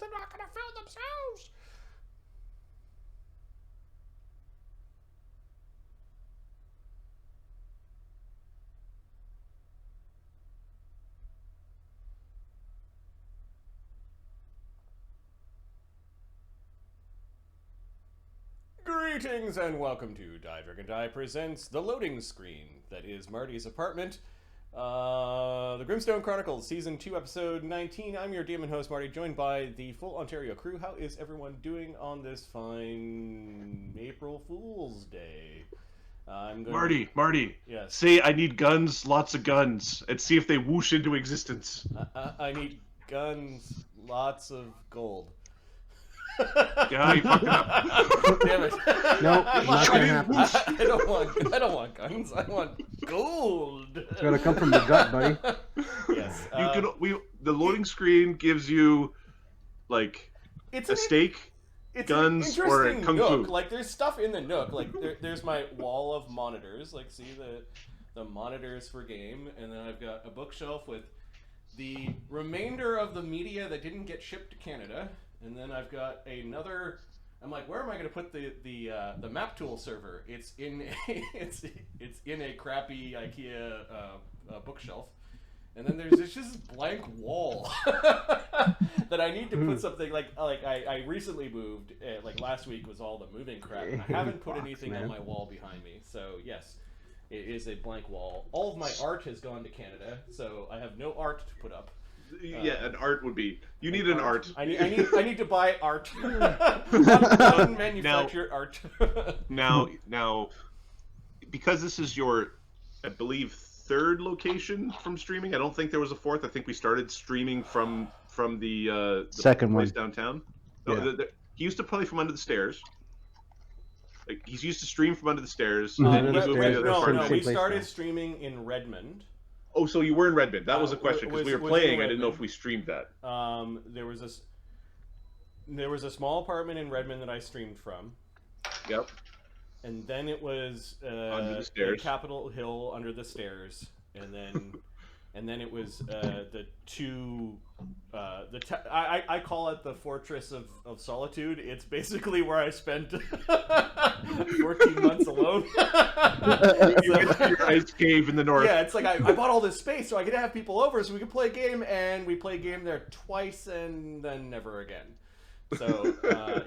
They're not going to fill themselves. Greetings and welcome to Die Dragon Die presents the loading screen that is Marty's apartment. The Grimstone Chronicles, Season 2, Episode 19. I'm your DM and host, Marty, joined by the full Ontario crew. How is everyone doing on this fine April Fool's Day? Marty. Yes. Say I need guns, lots of guns, and see if they whoosh into existence. I need guns, lots of gold. Yeah, you fucked it up. Damn it! No, not gonna happen. I don't want guns. I want gold. It's gotta come from the gut, buddy. Yes. The loading screen gives you like It's a steak, guns, or a kung nook. fu. Like there's stuff in the nook. Like there's my wall of monitors. Like see the monitors for game, and then I've got a bookshelf with the remainder of the media that didn't get shipped to Canada. And then I've got another. I'm like, where am I going to put the map tool server? It's in it's in a crappy IKEA bookshelf. And then there's just blank wall that I need to put something like I recently moved. Like last week was all the moving crap. And I haven't put anything on my wall behind me. So yes, it is a blank wall. All of my art has gone to Canada, so I have no art to put up. Yeah, an art would be. You need an art. I need to buy art. Manufactured art. now, because this is your, I believe, third location from streaming. I don't think there was a fourth. I think we started streaming from the second place one downtown. No, yeah. He used to play from under the stairs. Like he's used to stream from under the stairs. No, and then he moved to the other part of the we place. started streaming in Redmond. Oh, so you were in Redmond. That was a question, because we were playing. I didn't know if we streamed that. There was a small apartment in Redmond that I streamed from. Yep. And then it was under the stairs. Capitol Hill under the stairs. And then it was the two... I call it the Fortress of Solitude. It's basically where I spent 14 months alone. You went to your ice cave in the north. Yeah, it's like I bought all this space so I could have people over so we could play a game, and we played a game there twice and then never again. So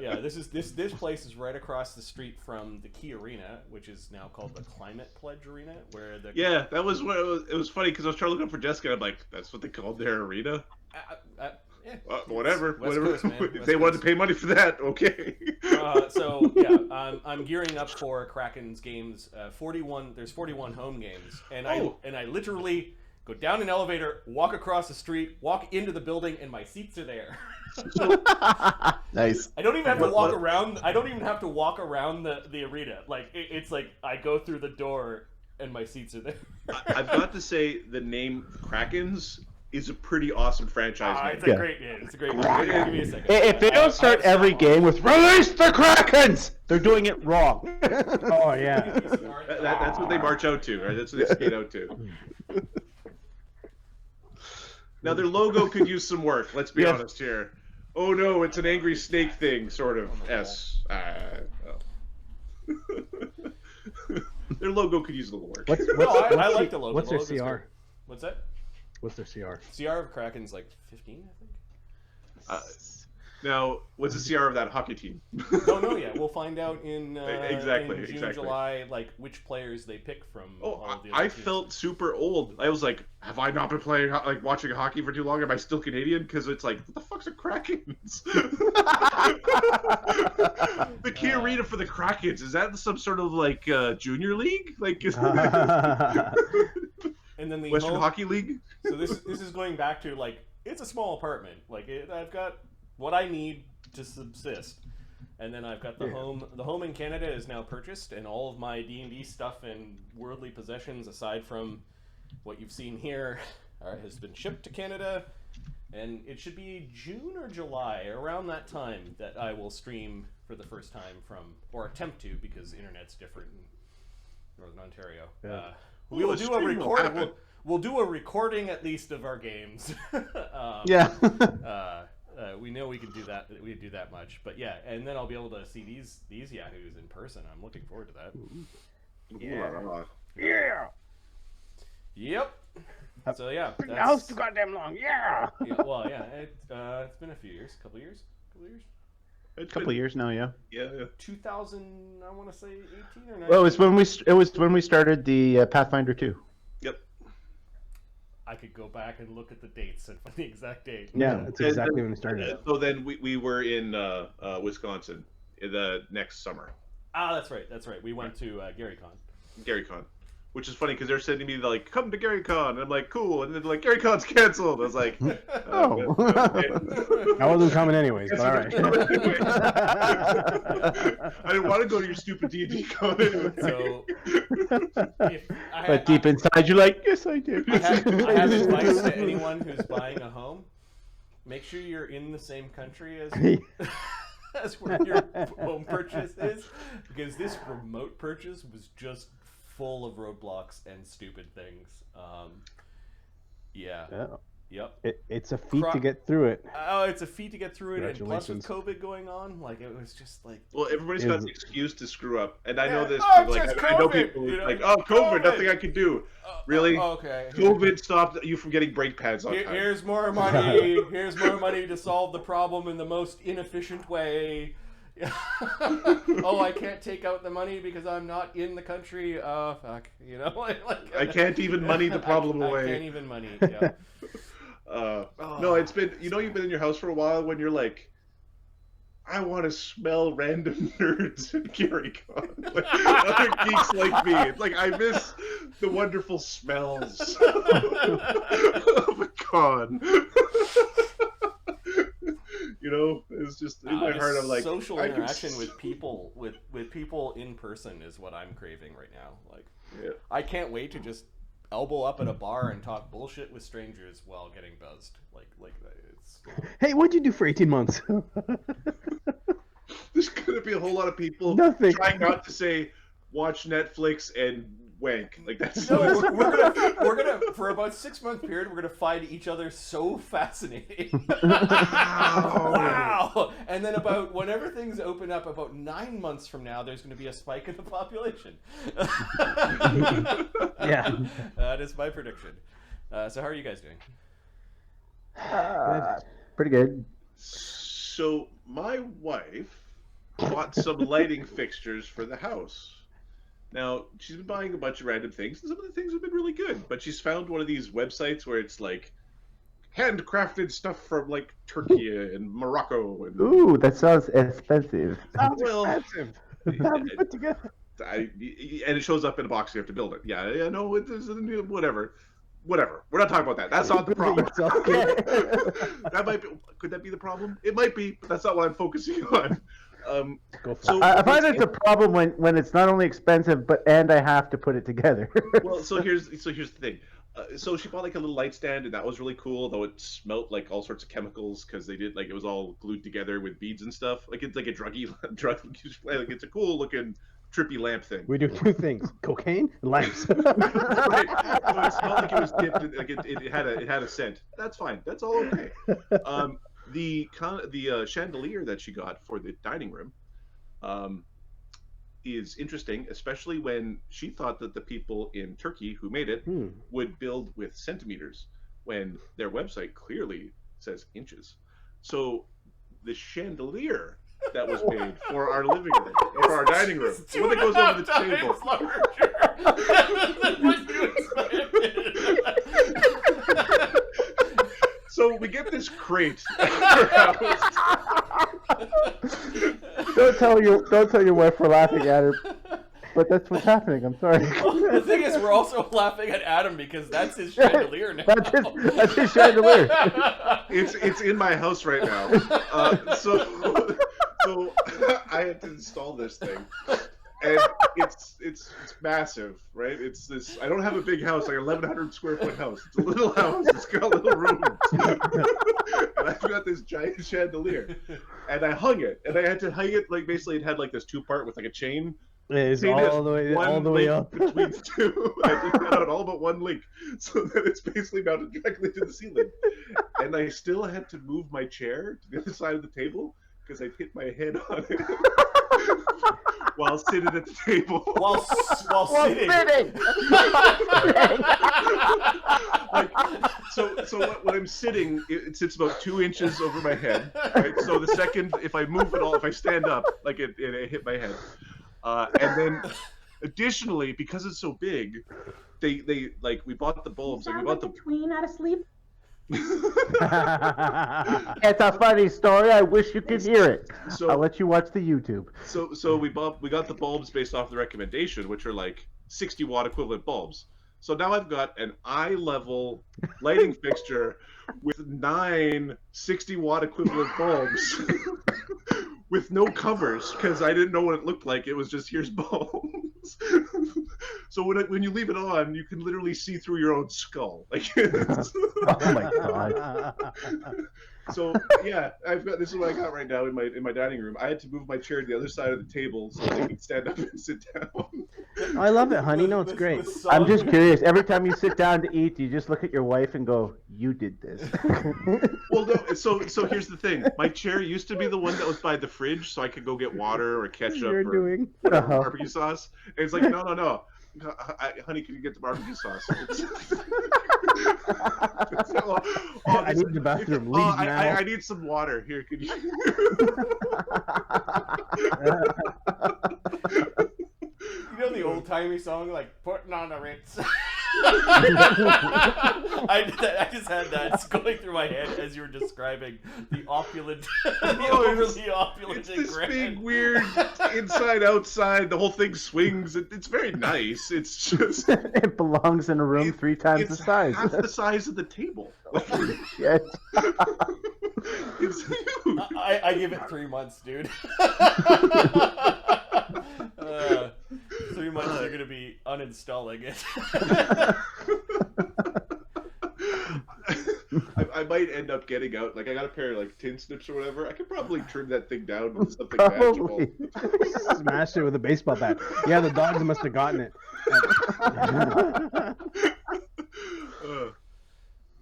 yeah, this place is right across the street from the Key Arena, which is now called the Climate Pledge Arena, where the that was what it was funny because I was trying to look up for Jessica. And I'm like, that's what they called their arena. Yeah, whatever. Coast, If they wanted to pay money for that, okay. So yeah, I'm gearing up for Kraken's games. 41. There's 41 home games, and I literally go down an elevator, walk across the street, walk into the building, and my seats are there. Nice. I don't even have to walk around. I don't even have to walk around the arena. Like it's like I go through the door and my seats are there. I've got to say the name Krakens is a pretty awesome franchise name. It's a great name. It's a great name. Give me a second. If they don't start every game with "Release the Krakens," they're doing it wrong. Oh yeah. That's what they march out to, right? That's what they skate out to. Now their logo could use some work. Let's be honest here. Oh no, it's an angry snake thing, sort of. Their logo could use a little work. I like the logo. What's their The logo's CR? good. What's that? What's their CR? CR of Kraken's like 15, I think. Now, what's the CR of that hockey team? No, yeah, we'll find out in exactly. July, like which players they pick from. All of the other I teams. Felt super old. I was like, have I not been playing watching hockey for too long? Am I still Canadian? Because it's like, what the fuck's a Krakens? The key arena for the Krakens, is that some sort of like junior league? Like, is and then the Western Hockey League? So this is going back to like it's a small apartment. Like I've got what I need to subsist, and then I've got the home. The home in Canada is now purchased, and all of my D&D stuff and worldly possessions, aside from what you've seen here, has been shipped to Canada. And it should be June or July, around that time, that I will stream for the first time from, or attempt to, because the internet's different in Northern Ontario. Yeah. We will do a recording. We'll do a recording at least of our games. we know we can do that. We can do that much, but yeah, and then I'll be able to see these yahoos in person. I'm looking forward to that. Yeah. Yep. So yeah, The house too goddamn long. Yeah. Well, yeah, it's been a few years, couple years. A couple of years now, yeah. Yeah. 2000, I want to say 18 or 19. Well, it was when we started the Pathfinder 2. Yep. I could go back and look at the dates and find the exact date. Yeah, that's exactly when we started. So then we were in Wisconsin in the next summer. Ah, that's right. We went to GaryCon. Which is funny because they're sending me like, come to GaryCon, and I'm like, cool, and then they're like, GaryCon's canceled. I was like, oh, I wasn't coming anyways. But all right. I didn't want to go to your stupid D&D con anyway. So, but deep inside, you're like, yes, I did. I have advice to anyone who's buying a home: make sure you're in the same country as where your home purchase is, because this remote purchase was just full of roadblocks and stupid things. Yeah. Yep. It's a feat to get through it. Oh, it's a feat to get through it, and plus with COVID going on, like it was just like. Well, everybody's got an excuse to screw up, and I know this. Oh, like I know people like, oh, COVID, nothing I could do. Really? Okay. COVID stopped you from getting brake pads on time. Here's more money. Here's more money to solve the problem in the most inefficient way. Oh, I can't take out the money because I'm not in the country. Oh, fuck. You know, like I can't even money the problem away. I can't even money. Yeah. No, it's been. You know, you've been in your house for a while when you're like, I want to smell random nerds at GaryCon. Like, other geeks like me. It's like I miss the wonderful smells of a con. You know, it's just in my heart. I'm like, social interaction with people, with people in person is what I'm craving right now. Like, I can't wait to just elbow up at a bar and talk bullshit with strangers while getting buzzed. Like it's. Hey, what'd you do for 18 months? There's gonna be a whole lot of people trying not to say watch Netflix and wank. Like that's no, we're gonna for about 6-month period we're gonna find each other so fascinating. Wow. And then about whenever things open up about 9 months from now, there's gonna be a spike in the population. Yeah. That is my prediction. So how are you guys doing? Pretty good. So my wife bought some lighting fixtures for the house. Now, she's been buying a bunch of random things, and some of the things have been really good. But she's found one of these websites where it's like handcrafted stuff from like Turkey and Morocco. And... Ooh, that sounds expensive. Expensive. Put together. And it shows up in a box. You have to build it. Yeah, no, it's whatever. We're not talking about that. That's not the problem. That might be. Could that be the problem? It might be, but that's not what I'm focusing on. I find it's a problem when it's not only expensive, and I have to put it together. Well, so here's the thing. So she bought like a little light stand, and that was really cool. Though it smelt like all sorts of chemicals because they did like it was all glued together with beads and stuff. Like it's like a drug. Like it's a cool looking trippy lamp thing. We do two things: cocaine and lamps. Right. So it smelled like it was dipped. Like it had a scent. That's fine. That's all okay. The chandelier that she got for the dining room is interesting, especially when she thought that the people in Turkey who made it would build with centimeters, when their website clearly says inches. So the chandelier that was made for our living room, or for our dining room, the one that goes over the table. So we get this crate at our house. Don't tell your wife we're laughing at her, but that's what's happening. I'm sorry. Well, the thing is, we're also laughing at Adam because that's his chandelier now. That's his chandelier. It's in my house right now. So I had to install this thing. And it's massive, right? It's this. I don't have a big house, like 1,100 square foot house. It's a little house. It's got little rooms, and I've got this giant chandelier, and I hung it, and I had to hang it like basically it had like this 2-part with like a chain. It's all the way up between the two. I took that out all but one link, so that it's basically mounted directly to the ceiling. and I still had to move my chair to the other side of the table because I'd hit my head on it while sitting at the table. While sitting. Like, so when I'm sitting, it sits about 2 inches over my head. Right? So the second, if I move at all, if I stand up, like it hit my head. And then, additionally, because it's so big, they like we bought the bulbs. Like we bought the tween out of sleep. It's a funny story. I wish you could hear it. So I'll let you watch the YouTube. So we got the bulbs based off the recommendation, which are like 60-watt equivalent bulbs. So now I've got an eye-level lighting fixture with 9 60-watt equivalent bulbs with no covers because I didn't know what it looked like. It was just, here's bulbs. So when you leave it on, you can literally see through your own skull. Like, Oh my god. so yeah, this is what I got right now in my dining room. I had to move my chair to the other side of the table so I can stand up and sit down. I love it, honey. No, it's great. I'm just curious. Every time you sit down to eat, you just look at your wife and go, "You did this." Well, no. So here's the thing. My chair used to be the one that was by the fridge, so I could go get water or ketchup You're or doing whatever, barbecue sauce. And it's like, no. Honey, can you get the barbecue sauce? I need the bathroom. Leave now. I need some water. Here, can you? You know the old timey song, like putting on a Ritz. I just had that going through my head as you were describing the opulent, overly opulent. It's this big weird inside outside. The whole thing swings. It's very nice. It's just It belongs in a room 3 times the size. Half the size of the table. Like, Shit. it's huge. I give it 3 months, dude. 3 months you're gonna be uninstalling it. I might end up getting out. Like I got a pair of like tin snips or whatever. I could probably trim that thing down with something magical. Probably. Smash it with a baseball bat. Yeah, the dogs must have gotten it.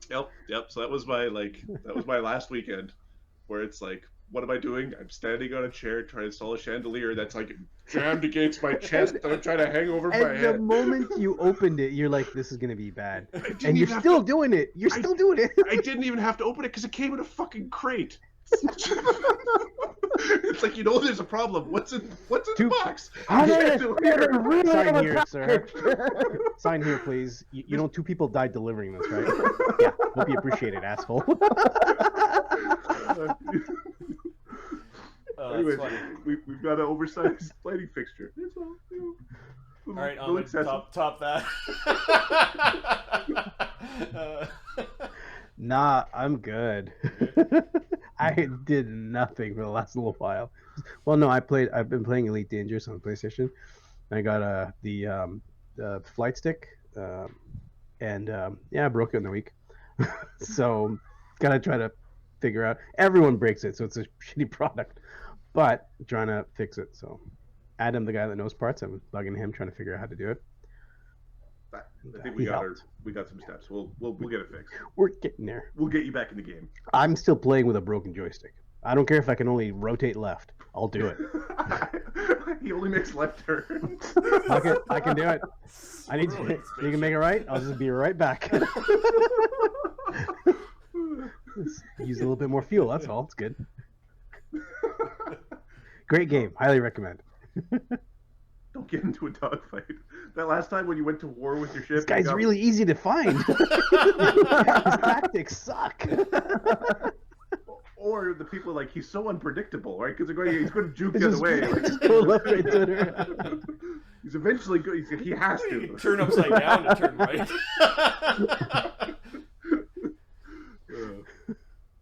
Yep. So that was my last weekend, where it's like, what am I doing? I'm standing on a chair trying to install a chandelier that's like jammed against my chest that I'm trying to hang over my And head. the moment you opened it, you're like, "This is gonna be bad," and you're still doing it. You're still doing it. I didn't even have to open it because it came in a fucking crate. It's like, there's a problem. What's in the box? Sign here, sir. Sign here, please. You know, 2 people died delivering this, right? Yeah. Hope you appreciate it, asshole. Anyways, we've got an oversized lighting fixture. That's all. All right, I'm top that. Nah, I'm good. I did nothing for the last little while. Well, no, I've been playing Elite Dangerous on PlayStation. I got the flight stick, and I broke it in the week. So gotta try to figure out. Everyone breaks it, so it's a shitty product. But I'm trying to fix it. So Adam, the guy that knows parts, I'm bugging him trying to figure out how to do it. I think we got some steps. We'll get it fixed. We're getting there. We'll get you back in the game. I'm still playing with a broken joystick. I don't care if I can only rotate left. I'll do it. He only makes left turns. I can do it. I need to. You can make it right. I'll just be right back. Use a little bit more fuel. That's all. It's good. Great game. Highly recommend. Don't get into a dogfight. That last time when you went to war with your ship. This guy's really easy to find. His tactics suck. Or the people like, he's so unpredictable, right? Because he's going to juke the other way. Like, just go left, right, center. He's eventually good. He has to turn upside down to turn right.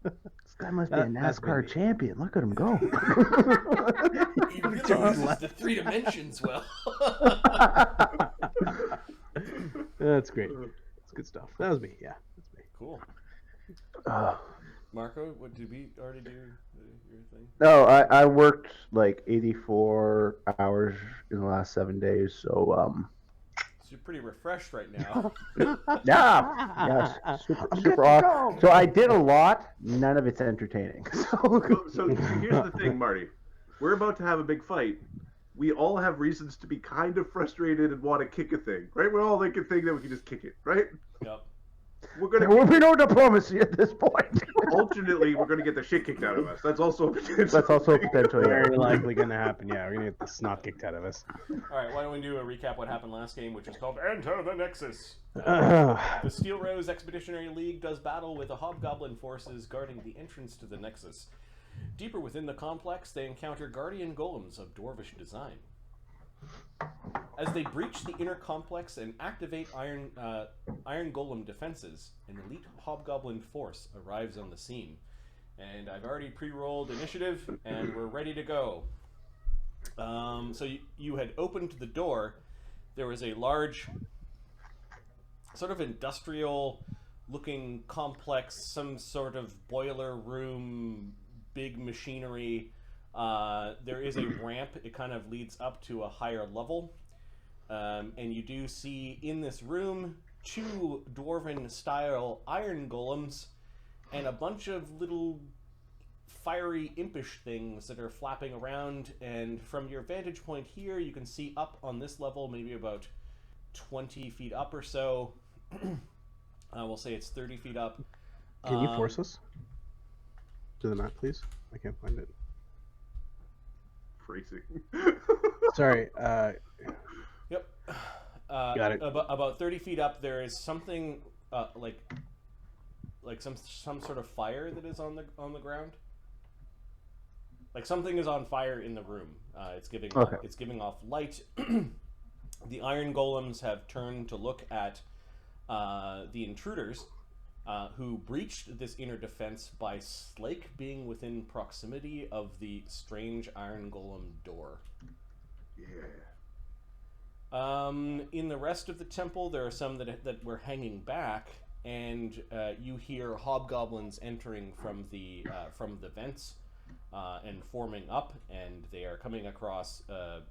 This guy must be a NASCAR champion. Look at him go. He really uses the 3 dimensions well. That's great. That's good stuff. That was me. Yeah, that's me. Cool. Marco, what did we already do your thing? No, I worked like 84 hours in the last 7 days, so you're pretty refreshed right now. Yeah, super awesome. So I did a lot. None of it's entertaining. So here's the thing, Marty. We're about to have a big fight. We all have reasons to be kind of frustrated and want to kick a thing, right? We're all like a thing that we can just kick it, right? Yep. We're gonna. There will be no diplomacy at this point. Alternately, we're gonna get the shit kicked out of us. That's also a potential. That's also a potential. Very likely going to happen. Yeah, we're going to get the snot kicked out of us. All right, why don't we do a recap what happened last game, which is called Enter the Nexus. The Steelrose Expeditionary League does battle with the hobgoblin forces guarding the entrance to the Nexus. Deeper within the complex, they encounter guardian golems of dwarvish design. As they breach the inner complex and activate iron golem defenses, an elite hobgoblin force arrives on the scene. And I've already pre-rolled initiative, and we're ready to go. So you had opened the door. There was a large, sort of industrial-looking complex, some sort of boiler room, big machinery. There is a ramp. It kind of leads up to a higher level. And you do see in this room 2 dwarven-style iron golems and a bunch of little fiery impish things that are flapping around. And from your vantage point here, you can see up on this level, maybe about 20 feet up or so. We'll say it's 30 feet up. Can you force us to the map, please? I can't find it. Phrasing. Sorry. Yep. Got it. About 30 feet up, there is something like some sort of fire that is on the ground. Like something is on fire in the room. It's giving off light. The iron golems have turned to look at the intruders, who breached this inner defense by Slake being within proximity of the strange iron golem door. Yeah. In the rest of the temple, there are some that were hanging back, and you hear hobgoblins entering from the vents and forming up, and they are coming across the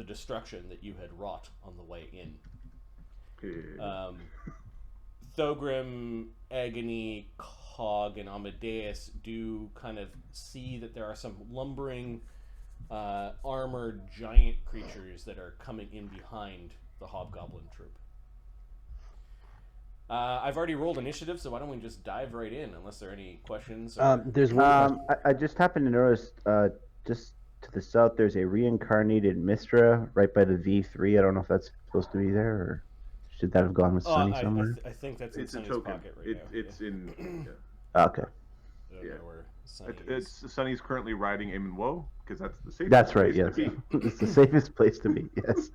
destruction that you had wrought on the way in. Yeah. Thogrim, Agony, Cog, and Amadeus do kind of see that there are some lumbering, armored giant creatures that are coming in behind the hobgoblin troop. I've already rolled initiative, so why don't we just dive right in, unless there are any questions? There's one. I just happened to notice just to the south there's a reincarnated Mistra right by the V3. I don't know if that's supposed to be there, or should that have gone with Sunny somewhere? I think that's in It's a Sunny's token. pocket right now. It's in. Okay. I don't know where Sunny is. It's Sunny's currently riding Eamon Woe because that's the safest. That's right. place Yes, to be. it's the safest place to be. Yes.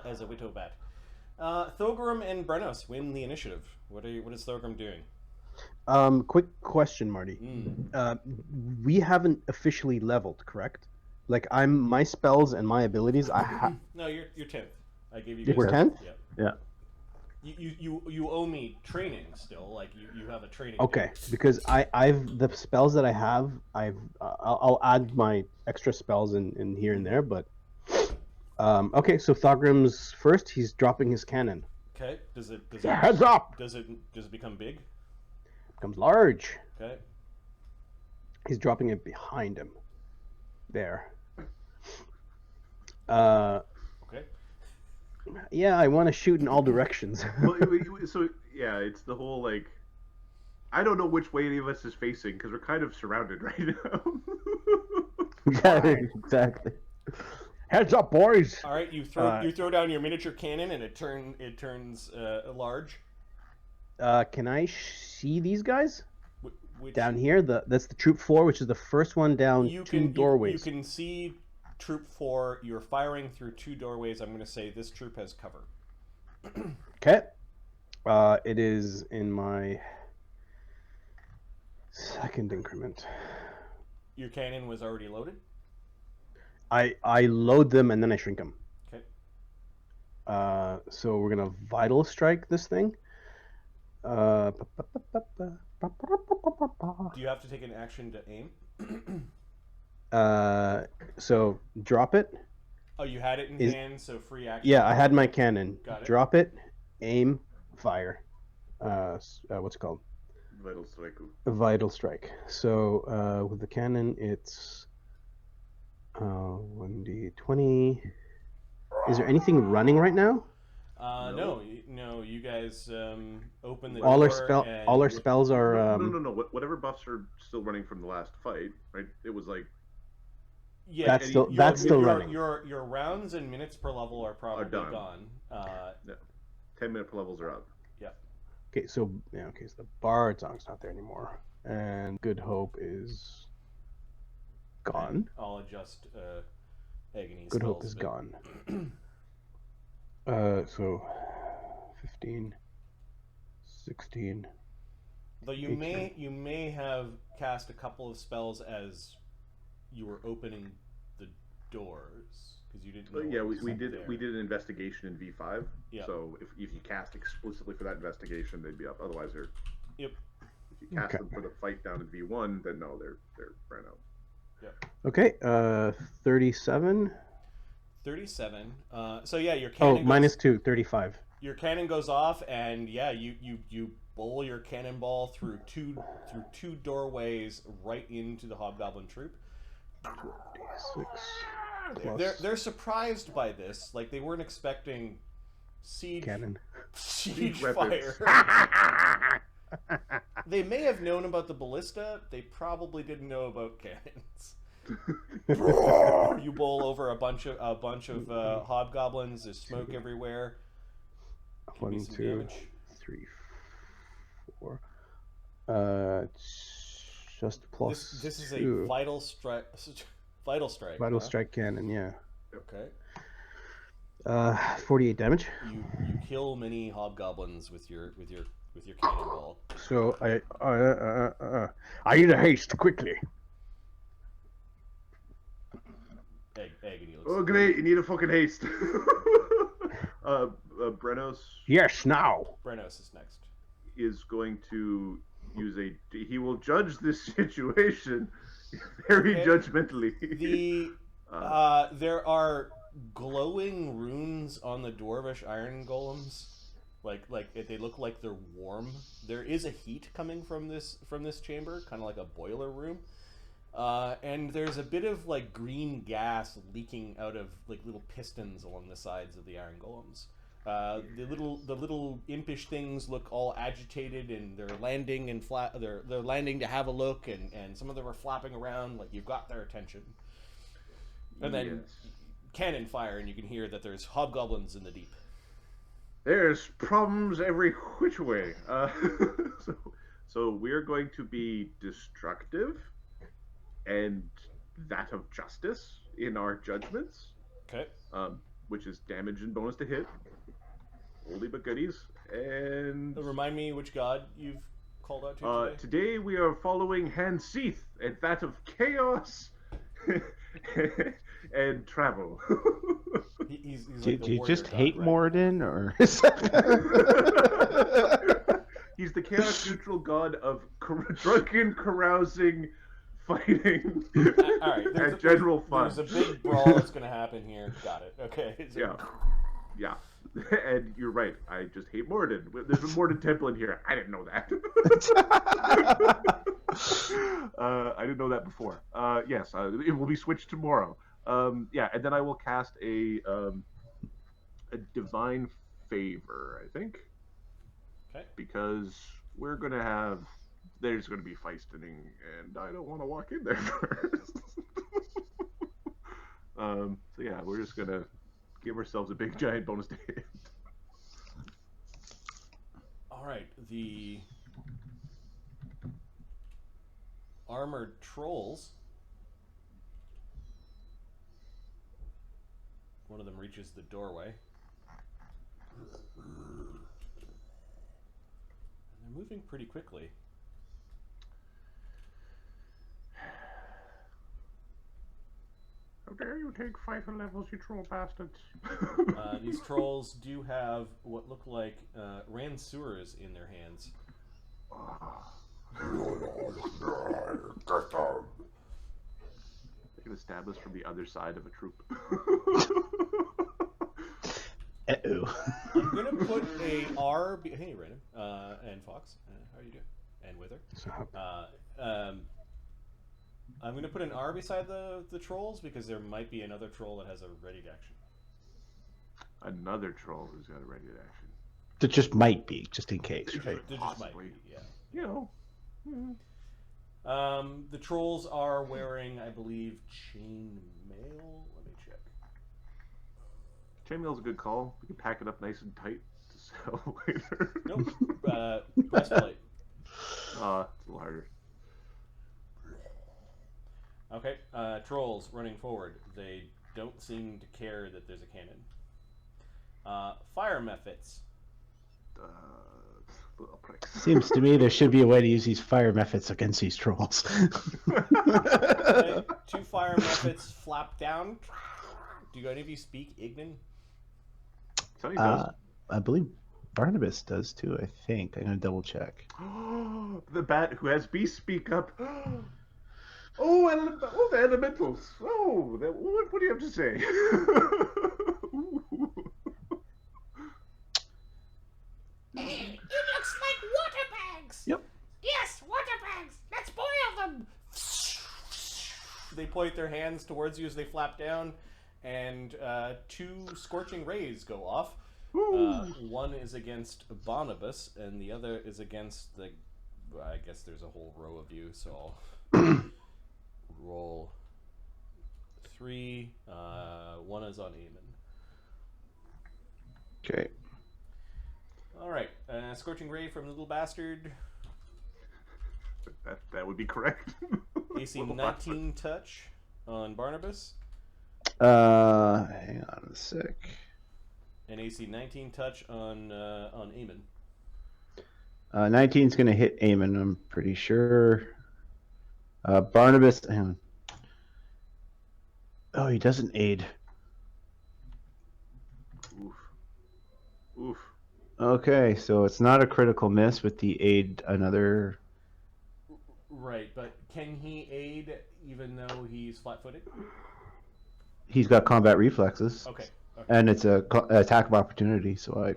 as a Widow Bat. Thogrim and Brennos win the initiative. What is Thogrim doing? Quick question, Marty. We haven't officially leveled, correct? Like my spells and my abilities. No, you're 10th. I gave you. We're 10th? Yeah. Yeah. You owe me training still. Like you have a training. Okay, because I've the spells that I have. I'll add my extra spells in here and there, but. Okay, so Thogrim's first. He's dropping his cannon. Okay. Does it Heads up! Does it become big? Becomes large. Okay. He's dropping it behind him. There. Okay. Yeah, I want to shoot in all directions. Well, so yeah, it's the whole like. I don't know which way any of us is facing because we're kind of surrounded right now. Yeah, exactly. Heads up, boys! All right, you throw down your miniature cannon and it turns large. Can I see these guys Which down here? That's the troop 4, which is the first one down two doorways. You can see troop 4. You're firing through 2 doorways. I'm going to say this troop has cover. Okay. It is in my second increment. Your cannon was already loaded? I load them and then I shrink them. Okay. So we're gonna vital strike this thing. Do you have to take an action to aim? So drop it, Oh, you had it in hand, so free action. Yeah, I had my cannon. Got it. Drop it, aim, fire. What's it called? Vital strike. A vital strike. So with the cannon, it's 1d20. Is there anything running right now? No. You guys open the All door. all our spells are. No. Whatever buffs are still running from the last fight, right? It was like. Yeah, that's still running. Your rounds and minutes per level are probably gone. 10-minute per levels are up. Yeah. Okay, so the Bard song's not there anymore, and Good Hope is gone. I'll adjust agony. Good Hope is gone. So 15, 16. Though you may have cast a couple of spells as you were opening the doors because you didn't know. Yeah, we did an investigation in V5. Yep. So if you cast explicitly for that investigation, they'd be up. Otherwise, they're. Yep. If you cast them for the fight down in V1, then no, they're ran out. Yep. Okay. 37. 37. So yeah, your cannon. Minus 2. 35. Your cannon goes off, and yeah, you bowl your cannonball through two doorways right into the hobgoblin troop. 26 they're surprised by this. Like they weren't expecting siege fire. They may have known about the ballista. They probably didn't know about cannons. You bowl over a bunch of hobgoblins. There's smoke everywhere. 1, 2, damage. 3, 4. Just plus. This is 2. a vital strike. Vital strike. Vital strike cannon, yeah. Okay. 48 damage. You kill many hobgoblins with your cannonball. So I need a haste quickly. Agony looks. Oh great! You need a fucking haste. Brenos. Yes, now. Brenos is next. Is going to use he will judge this situation very judgmentally. There are glowing runes on the dwarvish iron golems, like they look like they're warm. There is a heat coming from this chamber, kind of like a boiler room, and there's a bit of like green gas leaking out of like little pistons along the sides of the iron golems. The little impish things look all agitated, and they're landing and they're landing to have a look, and some of them are flapping around like you've got their attention. And then cannon fire, and you can hear that there's hobgoblins in the deep. There's problems every which way. So we're going to be destructive and that of justice in our judgments. Okay. Which is damage and bonus to hit. Oldie but goodies. And remind me which god you've called out to today. Today we are following Hanseath and that of chaos and travel. He's Do you just hate Moradin, or? He's the chaos neutral god of drunken, carousing, fighting, all right, and general fun. There's a big brawl that's going to happen here. Got it. Okay. Yeah. And you're right. I just hate Moradin. There's a Moradin temple in here. I didn't know that. I didn't know that before. Yes, it will be switched tomorrow. Yeah, and then I will cast a divine favor, I think. Okay. Because there's gonna be feistening, and I don't want to walk in there first. So yeah, we're just gonna give ourselves a big giant bonus to hit. All right, the armored trolls. One of them reaches the doorway. And they're moving pretty quickly. How dare you take fighter levels, you troll bastards. These trolls do have what look like ranseurs in their hands. Make an establish from the other side of a troop. Uh-oh. I'm gonna put a R. Hey, Random and Fox, how are you doing? And Wither. I'm gonna put an R beside the trolls because there might be another troll that has a ready to action. Another troll who's got a ready to action. That just might be, just in case, right? There just might be, yeah. You know. The trolls are wearing, I believe, chain mail. Let me check. Chainmail's a good call. We can pack it up nice and tight to sell later. Nope. Breastplate. It's a little harder. Okay. Trolls running forward. They don't seem to care that there's a cannon. Fire mephits. Little pricks. Seems to me there should be a way to use these fire methods against these trolls. Okay, 2 fire mephits flap down. Do any of you speak Ignan? Sonny does. I believe Barnabas does too, I think. I'm going to double check. The bat who has beast speak up. Oh, the elementals. Oh, what do you have to say? It looks like water bags. Yep. Yes, water bags. Let's boil them. They point their hands towards you as they flap down, and 2 scorching rays go off. One is against Barnabas, and the other is against the... I guess there's a whole row of you, so I'll roll 3. One is on Eamon. Okay. Alright, Scorching Ray from Little Bastard. That would be correct. AC 19 touch on Barnabas. Hang on a sec. And AC 19 touch on Eamon. 19's going to hit Eamon, I'm pretty sure. Barnabas, hang on. Oh, he doesn't aid. Oof. Okay, so it's not a critical miss with the aid another... Right, but can he aid even though he's flat-footed? He's got combat reflexes. Okay. And it's a attack of opportunity, so I...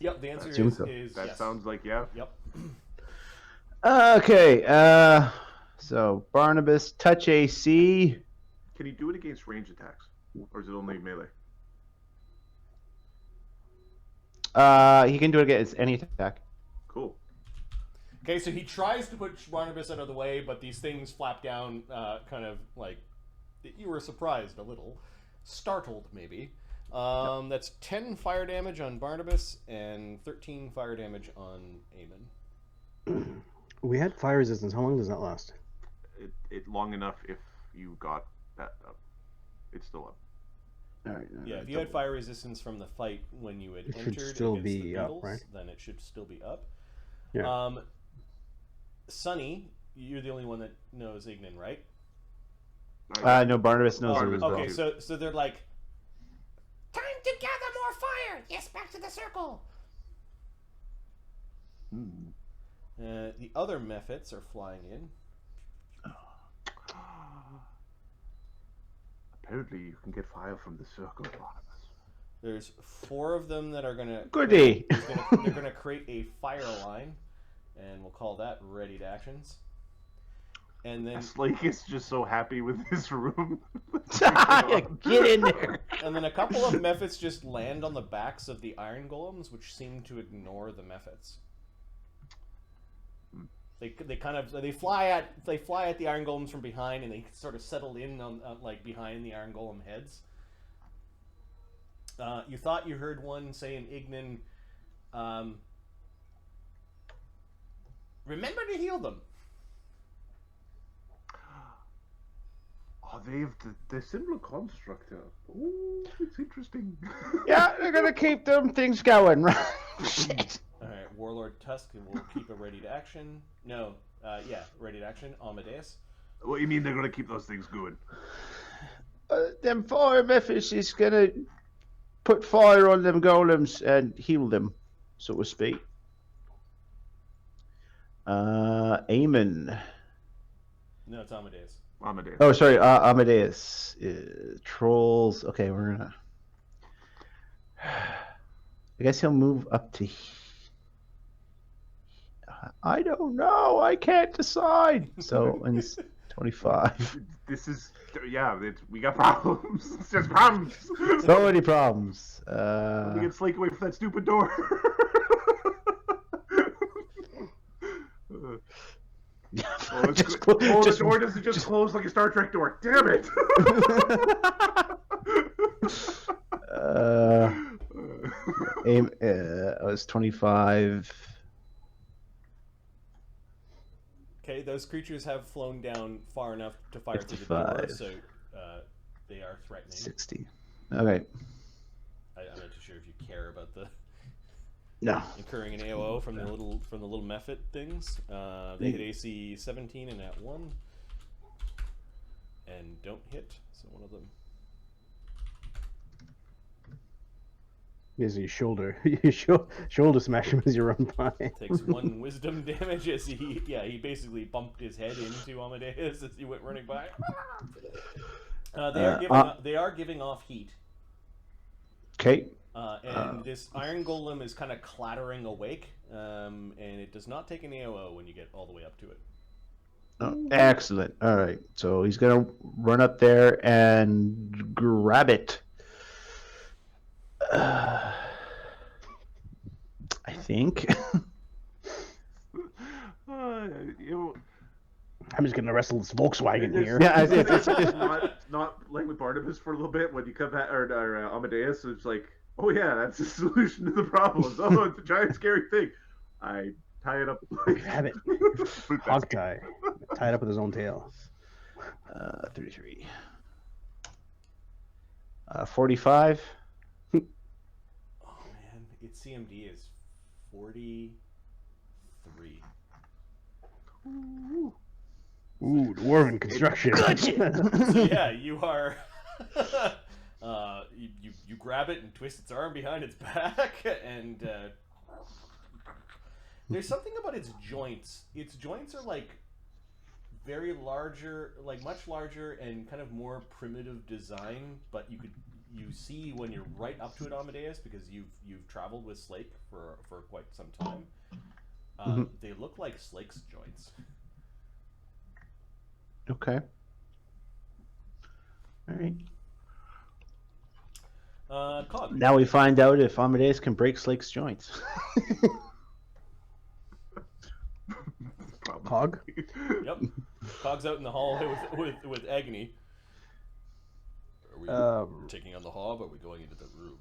Yep, the answer assume so. is That yes. sounds like, yeah. Yep. Okay, so Barnabas, touch AC. Can he do it against range attacks? Or is it only melee? He can do it against any attack. Cool. Okay, so he tries to put Barnabas out of the way, but these things flap down, kind of like you were surprised a little, startled maybe. That's 10 fire damage on Barnabas and 13 fire damage on Eamon. We had fire resistance. How long does that last? It long enough if you got that up. It's still up. All right. Yeah, if you had fire resistance from the fight when you had It should entered still against be the up, Beatles, right? then it should still be up. Yeah. Sunny, you're the only one that knows Ignan, right? No, Barnabas knows Barnabas it as well. Okay, so they're like, Time to gather more fire. Yes, back to the circle. the other mephits are flying in. Apparently, you can get fire from the circle, Barnabas. There's 4 of them that are gonna. Goody. They're gonna create a fire line, and we'll call that ready to actions. And then Slake is just so happy with his room. Get in there. And then a couple of mephits just land on the backs of the iron golems, which seem to ignore the mephits. They fly at the iron golems from behind, and they sort of settle in on like behind the iron golem heads. You thought you heard one say in Ignan, remember to heal them. Oh, they have the similar constructor. Oh, it's interesting. Yeah, they're gonna keep them things going, right? Shit. Alright, Warlord Tusk will keep a ready to action. No, ready to action. Amadeus. What do you mean they're gonna keep those things going? Them fire methods is gonna put fire on them golems and heal them, so to speak. No, it's Amadeus. Amadeus. Oh, sorry, Amadeus. Trolls. Okay, we're gonna. I guess he'll move up to. I don't know. I can't decide. So, and it's 25. This is we got problems. It's just problems. So many problems. We get Slake away from that stupid door. The door doesn't just close like a Star Trek door. Damn it! Aim. I was 25. Okay, those creatures have flown down far enough to fire through the door, 55. so they are threatening. 60. Okay. I'm not too sure if you care about the No. incurring an AOO from the little mephit things. They hit AC 17 and at 1, and don't hit. So one of them. Is your shoulder? Shoulder smash him as you run by. Takes 1 wisdom damage as he basically bumped his head into Amadeus as he went running by. They are giving off heat. Okay. And this iron golem is kind of clattering awake, and it does not take an AOO when you get all the way up to it. Oh, excellent. All right. So he's gonna run up there and grab it. I think. I'm just gonna wrestle this Volkswagen here. Yeah, it's not like with Barnabas for a little bit when you come back, or Amadeus. It's like, oh yeah, that's the solution to the problems. Oh, it's a giant scary thing. I tie it up. Grab it. Hog tie. Tied up with his own tail. 33. 45. Oh man, its CMD is 43. Ooh, dwarven construction. So yeah, you are. You grab it and twist its arm behind its back, and there's something about its joints. Its joints are like very larger, like much larger and kind of more primitive design. But you see when you're right up to it, Amadeus, because you've traveled with Slake for quite some time. They look like Slake's joints. Okay. All right. Cog. Now we find out if Amadeus can break Slake's joints. Hog? Yep. Cog's out in the hallway with Agony. Are we taking on the hob, or are we going into the room?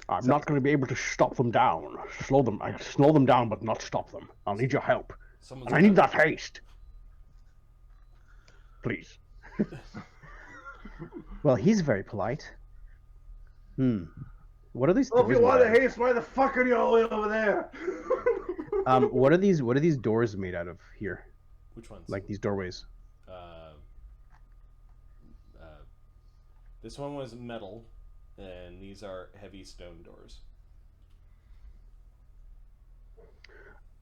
I'm not going to be able to stop them down. Slow them down, but not stop them. I'll need your help. And I need that haste. Please. Well, he's very polite. What are these? Oh, if you want the haste, why the fuck are you all the way over there? What are these doors made out of here? Which ones? Like these doorways. This one was metal, and these are heavy stone doors.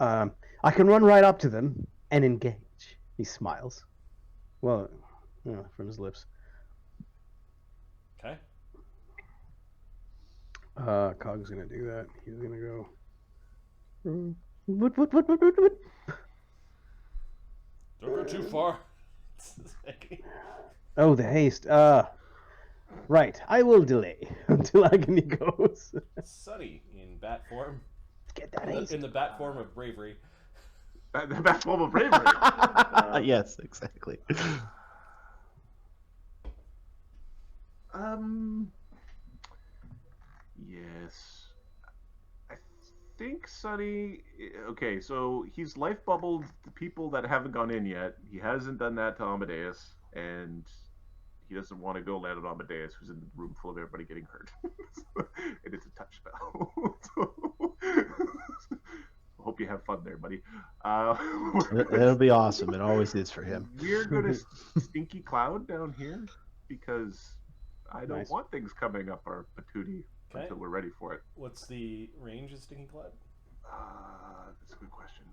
I can run right up to them and engage. He smiles. Well, from his lips. Okay. Cog's gonna do that. He's gonna go. What? Don't go too far. Oh, the haste. Right. I will delay until Agony goes. Sunny in bat form. Get that haste. In the bat form of bravery. The bat form of bravery. Yes, exactly. Yes. I think Sonny. Okay, so he's life bubbled the people that haven't gone in yet. He hasn't done that to Amadeus, and he doesn't want to go land on Amadeus, who's in the room full of everybody getting hurt. And it's a touch spell. Hope you have fun there, buddy. It'll be awesome. It always is for him. We're going to Stinky Cloud down here because I don't want things coming up our patootie until we're ready for it. What's the range of Stinking Cloud? That's a good question.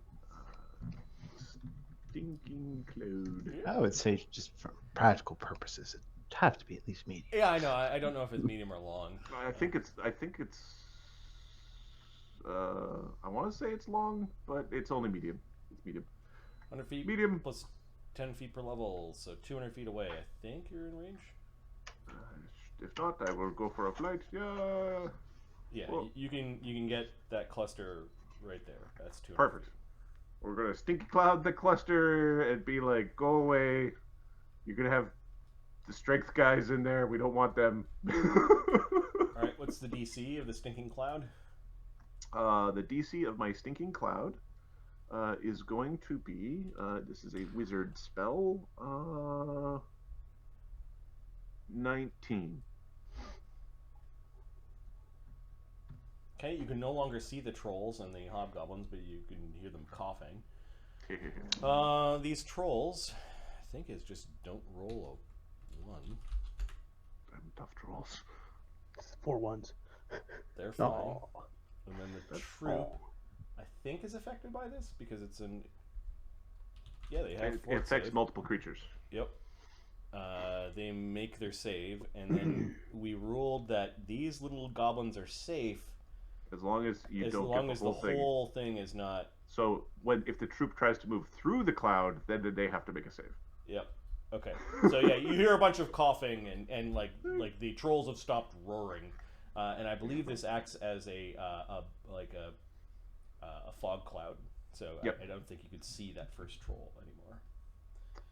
stinking cloud. I would say just for practical purposes, it'd have to be at least medium. Yeah, I know. I don't know if it's medium or long. I think it's. I want to say it's long, but it's only medium. It's medium. 100 feet Medium. plus 10 feet per level, so 200 feet away. I think you're in range. If not, I will go for a flight. Yeah. Yeah, Well- you can get that cluster right there. That's 200. Perfect. We're gonna stinky cloud the cluster and be like, go away. You're gonna have the strength guys in there. We don't want them. All right, what's the DC of the stinking cloud? The DC of my stinking cloud is going to be. This is a wizard spell. 19. Okay, you can no longer see the trolls and the hobgoblins, but you can hear them coughing. These trolls, I think, is just don't roll a 1. I'm tough trolls. 4 1s. They're fine. No. And then the troop, I think, is affected by this because it's an. Yeah, they have. It fort affects save. multiple creatures. Yep. They make their save, and then we ruled that these little goblins are safe As long as you as don't long get as the the whole thing. whole thing is not. So if the troop tries to move through the cloud, then they have to make a save. Yep. Okay. So yeah, you hear a bunch of coughing, and like the trolls have stopped roaring, and I believe this acts as a fog cloud. So Yep. I don't think you could see that first troll anymore.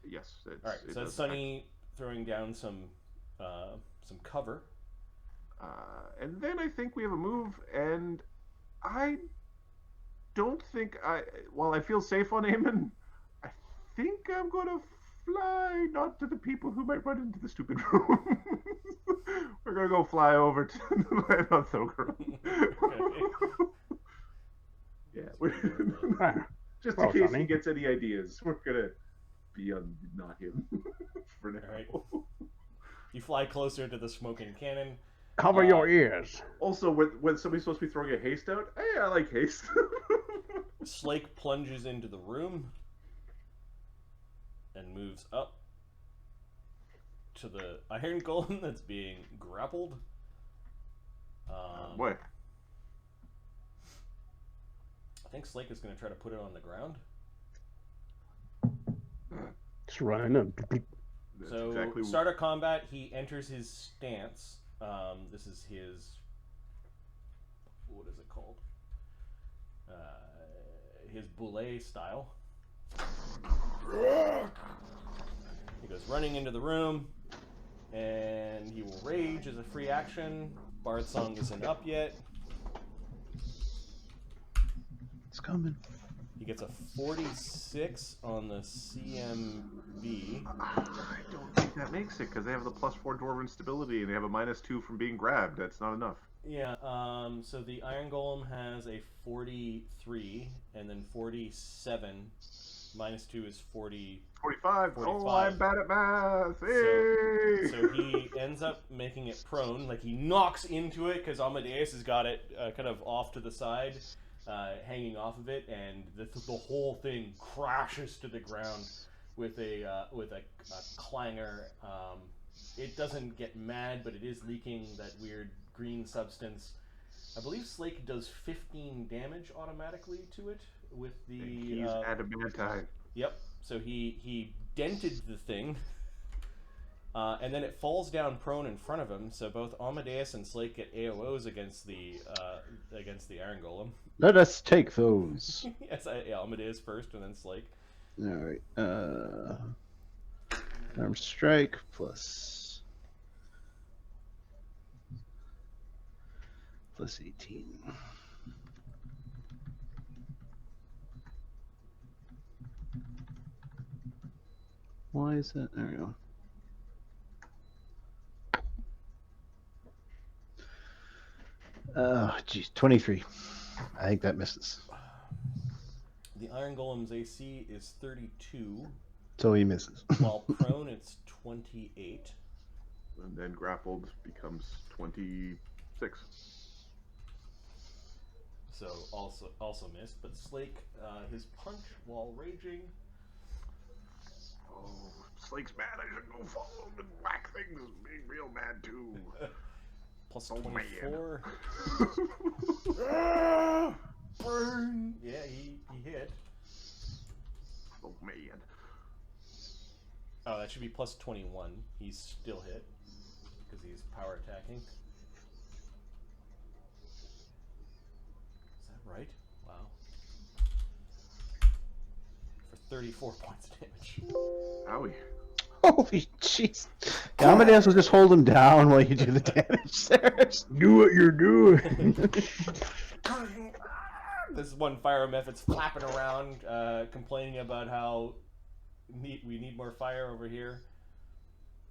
Yes. All right. So that's Sunny throwing down some cover. And then I think we have a move, and I don't think while I feel safe on Eamon, I think I'm going to fly not to the people who might run into the stupid room. We're going to go fly over to the land on Thogor. Yeah. Just in Well, case Sonny. he gets any ideas, we're going to be on not him for now. All right. You fly closer to the smoking cannon. Cover your ears. Also, when somebody's supposed to be throwing a haste out, hey, I like haste. Slake plunges into the room and moves up to the iron golem that's being grappled. Boy. I think Slake is going to try to put it on the ground. Just running up. That's So, exactly start of combat, he enters his stance. This is his. What is it called? His boulet style. He goes running into the room, and he will rage as a free action. Bard Song isn't up yet. It's coming. He gets a 46 on the CMB. I don't think that makes it because they have the +4 dwarven stability and they have a -2 from being grabbed. That's not enough. Yeah, so the Iron Golem has a 43 and then 47. -2 is 40. 45. Oh, 45. I'm bad at math. Hey! So he ends up making it prone. Like, he knocks into it because Amadeus has got it kind of off to the side, hanging off of it, and the whole thing crashes to the ground with a clangor. It doesn't get mad, but it is leaking that weird green substance. I believe Slake does 15 damage automatically to it with the. He's adamantine. Yep. So he dented the thing, and then it falls down prone in front of him. So both Amadeus and Slake get AOs against the Iron Golem. Let us take those. Yes, Amadeus first, and then Slake. All right. Arm strike plus 18. Why is that? There we go. Oh, geez, 23. I think that misses. The Iron Golem's AC is 32, So he misses. while prone it's 28. And then grappled becomes 26. So also missed. But Slake, his punch while raging Slake's mad. I should go follow him and whack things. Being real mad too. Plus Oh, 24. Burn! Yeah, he hit. Oh man. Oh, that should be plus 21. He's still hit because he's power attacking. Is that right? Wow. For 34 points of damage. Owie. Holy jeez. Amadeus will just hold him down while you do the damage, Sarah. Do what you're doing. This one fire mephit's flapping around, complaining about how we need more fire over here.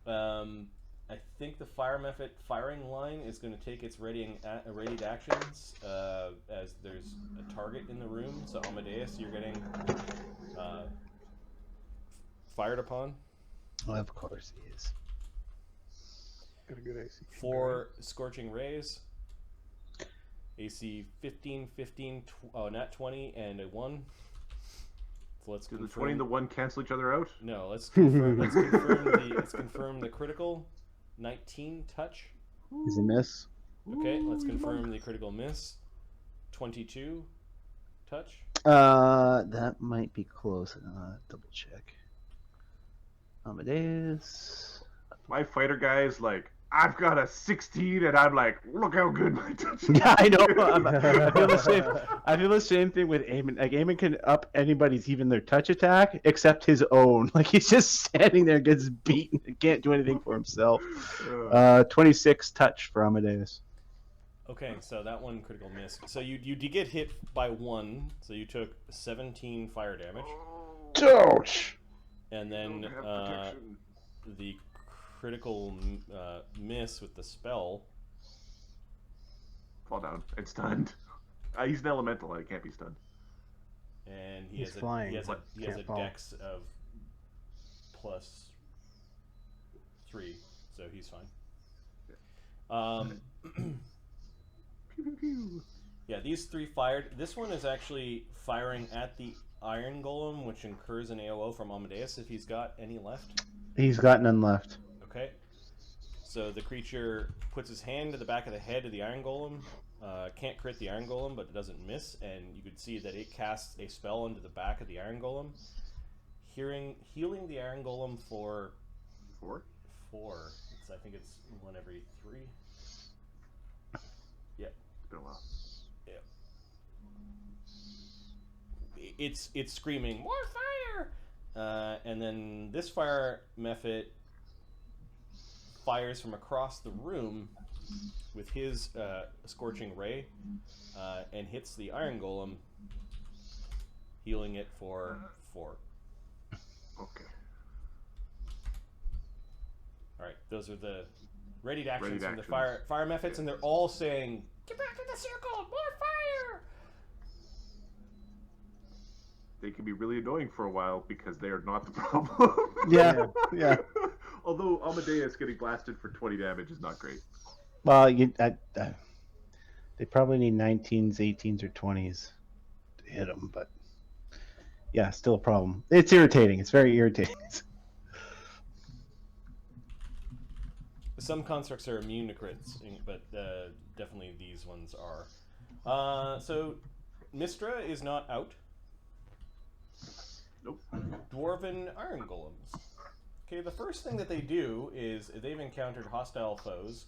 I think the fire mephit firing line is going to take its readied actions as there's a target in the room. So Amadeus, you're getting fired upon. Well, of course he is. Got a good AC. 4 scorching rays. AC 15, 15, nat 20, and a 1. So let's Do confirm. the 20 and the 1 cancel each other out? No, let's confirm. let's confirm the critical. 19 touch. Is a miss. Okay, let's confirm the critical miss. 22 touch. That might be close. Double check. Amadeus. My fighter guy is like, I've got a 16, and I'm like, look how good my touch is. Yeah, I know. I feel the same. I feel the same thing with Eamon. Like Eamon can up anybody's, even their touch attack, except his own. Like he's just standing there, gets beaten, and can't do anything for himself. 26 touch for Amadeus. Okay, so that one critical miss. So you did get hit by 1, so you took 17 fire damage, Ouch! and then Don't have protection. the critical miss with the spell. Fall down. It's stunned. He's an elemental. I can't be stunned. And he He's has flying, he has but he has can't a fall. dex of plus 3, so he's fine. Pew, pew, pew. Yeah, these 3 fired. This one is actually firing at the Iron Golem, which incurs an AOO from Amadeus if he's got any left. He's got none left. Okay. So the creature puts his hand to the back of the head of the Iron Golem. Can't crit the Iron Golem, but it doesn't miss, and you can see that it casts a spell into the back of the Iron Golem, healing the Iron Golem for 4? 4. I think it's 1 every 3. Yeah. It's been a while. It's screaming more fire, and then this fire mephit fires from across the room with his scorching ray, and hits the Iron Golem, healing it for 4. Okay. All right, those are the readied actions Readied from the actions. fire mephits, Yes. and they're all saying, Get back to the circle! More fire! They can be really annoying for a while because they are not the problem. Yeah, yeah. Although Amadeus getting blasted for 20 damage is not great. Well, they probably need 19s, 18s, or 20s to hit them, but yeah, still a problem. It's irritating. It's very irritating. Some constructs are immune to crits, but definitely these ones are. So, Mistra is not out. Nope. Dwarven Iron Golems. Okay, the first thing that they do is they've encountered hostile foes,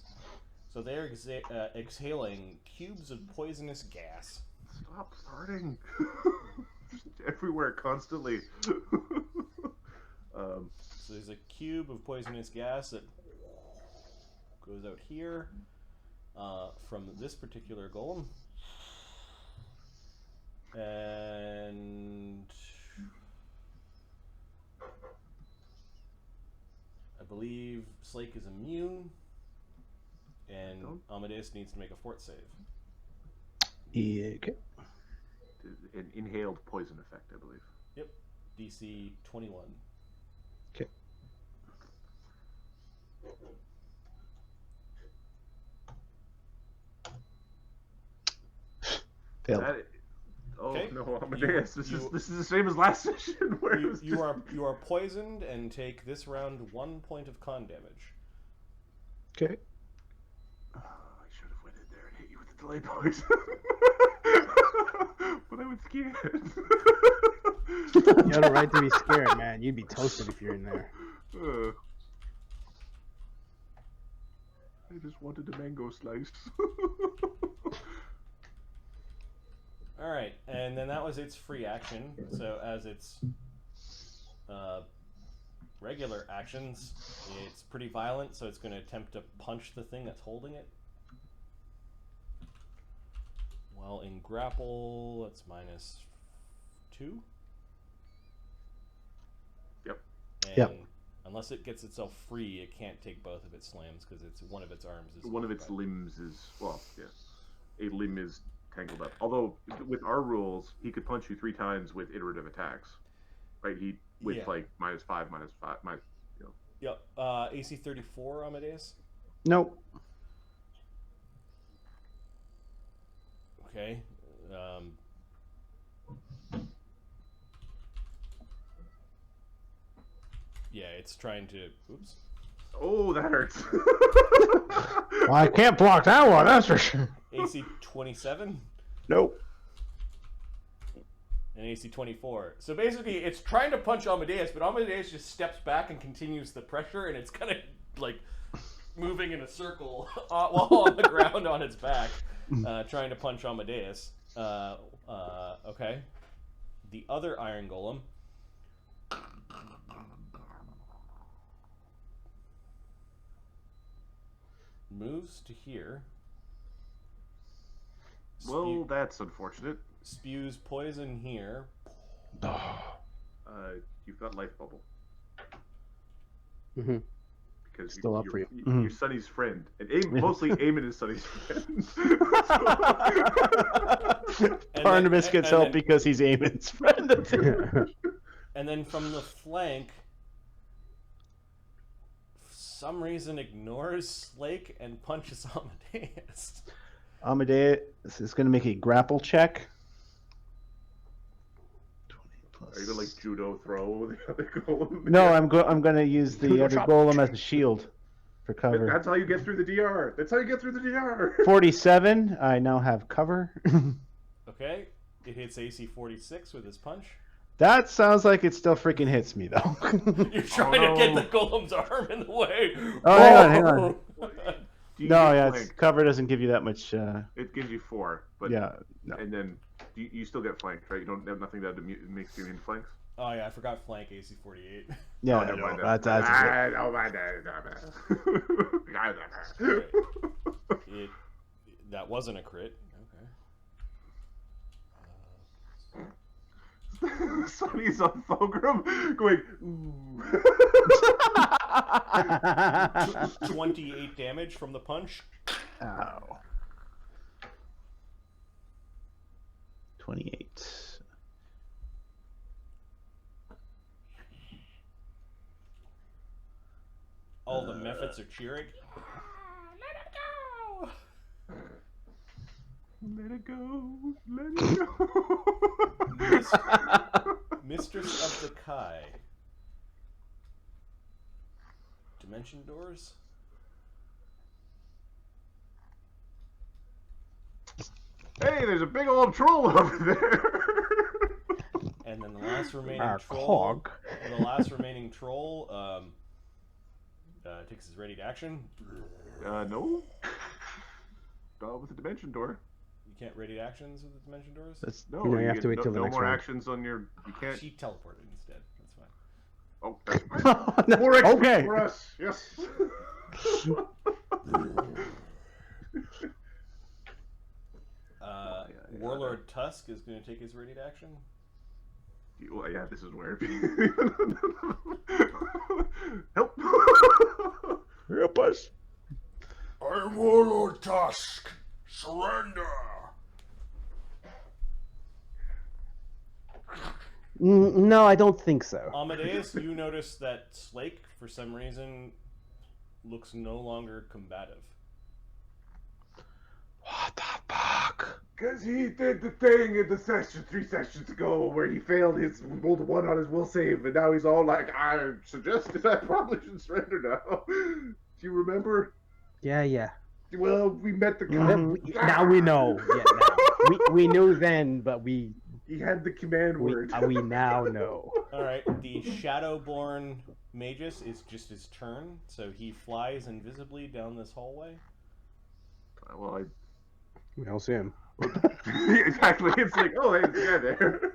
so they're exhaling cubes of poisonous gas. Stop farting. Everywhere, constantly. So there's a cube of poisonous gas that goes out here from this particular golem. And I believe Slake is immune, and Amadeus needs to make a fort save. Yeah, okay. An inhaled poison effect, I believe. Yep, DC 21. Okay. Failed. Oh Okay. no, Amadeus. You- This is the same as last session. Where it You, was you are poisoned and take this round 1 point of con damage. Okay. Oh, I should have went in there and hit you with the delay poison. But I was scared. You have a right to be scared, man. You'd be toasted if you're in there. I just wanted a mango slice. Alright, and then that was its free action. So as its regular actions, it's pretty violent, so it's going to attempt to punch the thing that's holding it. Well, in grapple, that's -2. Yep. And Yep. unless it gets itself free, it can't take both of its slams because it's one of its arms is One of its limbs is, well, yeah. A limb is tangled up. Although, with our rules, he could punch you 3 times with iterative attacks. Right? He, with Yeah. like -5, -5, minus, you know. Yep. AC 34, Amadeus. Nope. Okay. Yeah, it's trying to. Oops. Oh, that hurts. Well, I can't block that one, that's for sure. AC 27 Nope. and AC 24. So basically, it's trying to punch Amadeus, but Amadeus just steps back and continues the pressure, and it's kind of like moving in a circle while on the ground on its back, trying to punch Amadeus. Okay. The other Iron Golem. Moves to here. Well, that's unfortunate. Spews poison here. You've got life bubble. Mm-hmm. Because Still up you're, for you. You're Sonny's friend. And mostly Eamon is Sonny's friend. Barnabas gets help then, because he's Eamon's friend. and then from the flank, for some reason ignores Slake and punches Amadeus. Amadeus is going to make a grapple check. 20 plus. Are you gonna like judo throw the other golem? No, I'm going to use the Judo other chop. golem as a shield for cover. That's how you get through the DR. That's how you get through the DR. 47. I now have cover. Okay, it hits AC 46 with his punch. That sounds like it still freaking hits me though. You're trying to get the golem's arm in the way. Oh, hang on. Do you No, get yeah, flank? cover doesn't give you that much. It gives you 4, but Yeah, no. and then you still get flanked, right? You don't have nothing that makes you in flanks. Oh yeah, I forgot flank AC 48. Yeah, never mind that. that's Oh, my That wasn't a crit. Okay. Sonny's on Fulgrim going, ooh. 28 damage from the punch. Ow. 28. All the mephits are cheering. Let it go. Let it go. Let it go. Mistress of the Kai. Dimension doors. Hey, there's a big old troll over there. And then the last remaining Our troll. cog. The last remaining troll takes his ready to action. No. Not with the dimension door. You can't ready actions with the dimension doors. That's No, No, you have get to wait till the no next more round. actions on your. You can't. She teleported instead. That's fine. Oh, that's fine. More XP Okay. for us. Yes. Warlord Tusk is going to take his ready to action. Well, yeah, this is weird. Help! help us. I'm Warlord Tusk. Surrender. No, I don't think so. Amadeus, you notice that Slake, for some reason, looks no longer combative. What the fuck? Because he did the thing in the session 3 sessions ago where he failed his rolled a 1 on his will save, and now he's all like, I suggested I probably should surrender now. Do you remember? Yeah. Well, we met the Now we know. Yeah, now. we knew then, but we He had the command word. we now know. All right, the Shadowborn Magus is just his turn, so he flies invisibly down this hallway. Well, We don't see him. exactly. It's like, oh, hey, there's a guy there.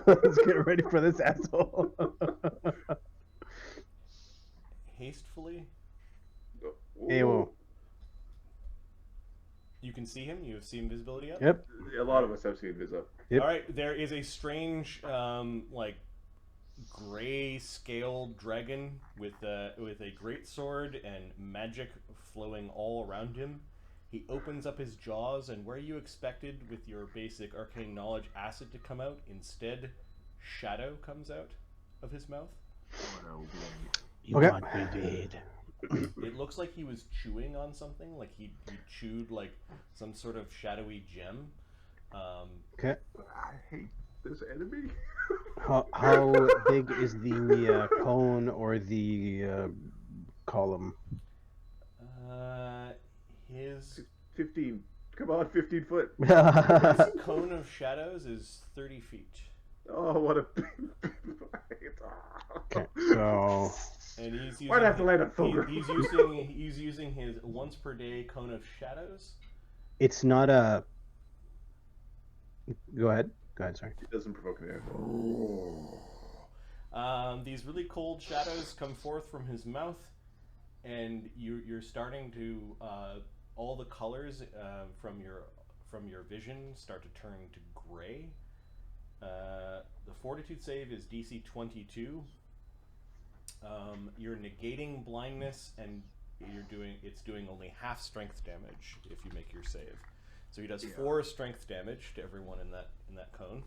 Let's get ready for this asshole. Hastefully, Hey, whoa. you can see him. You have seen invisibility up. Yep. A lot of us have seen this up. Yep. All right, there is a strange, like, gray-scaled dragon with a great sword and magic flowing all around him. He opens up his jaws, and where you expected with your basic arcane knowledge acid to come out, instead shadow comes out of his mouth. You Okay. want me dead. It looks like he was chewing on something, like he chewed like some sort of shadowy gem. Okay. I hate this enemy. How big is the cone or the column? His 15. Come on, 15 foot. cone of shadows is 30 feet. Oh, what a. Okay, so And he's using, Why'd I have to light up Fogre? he's using his once per day cone of shadows. it's not a. Go ahead. Sorry. It doesn't provoke any. These really cold shadows come forth from his mouth, and you're starting to all the colors from your vision start to turn to gray. The fortitude save is DC 22. You're negating blindness, and it's doing only half strength damage if you make your save. So he does 4 strength damage to everyone in that cone.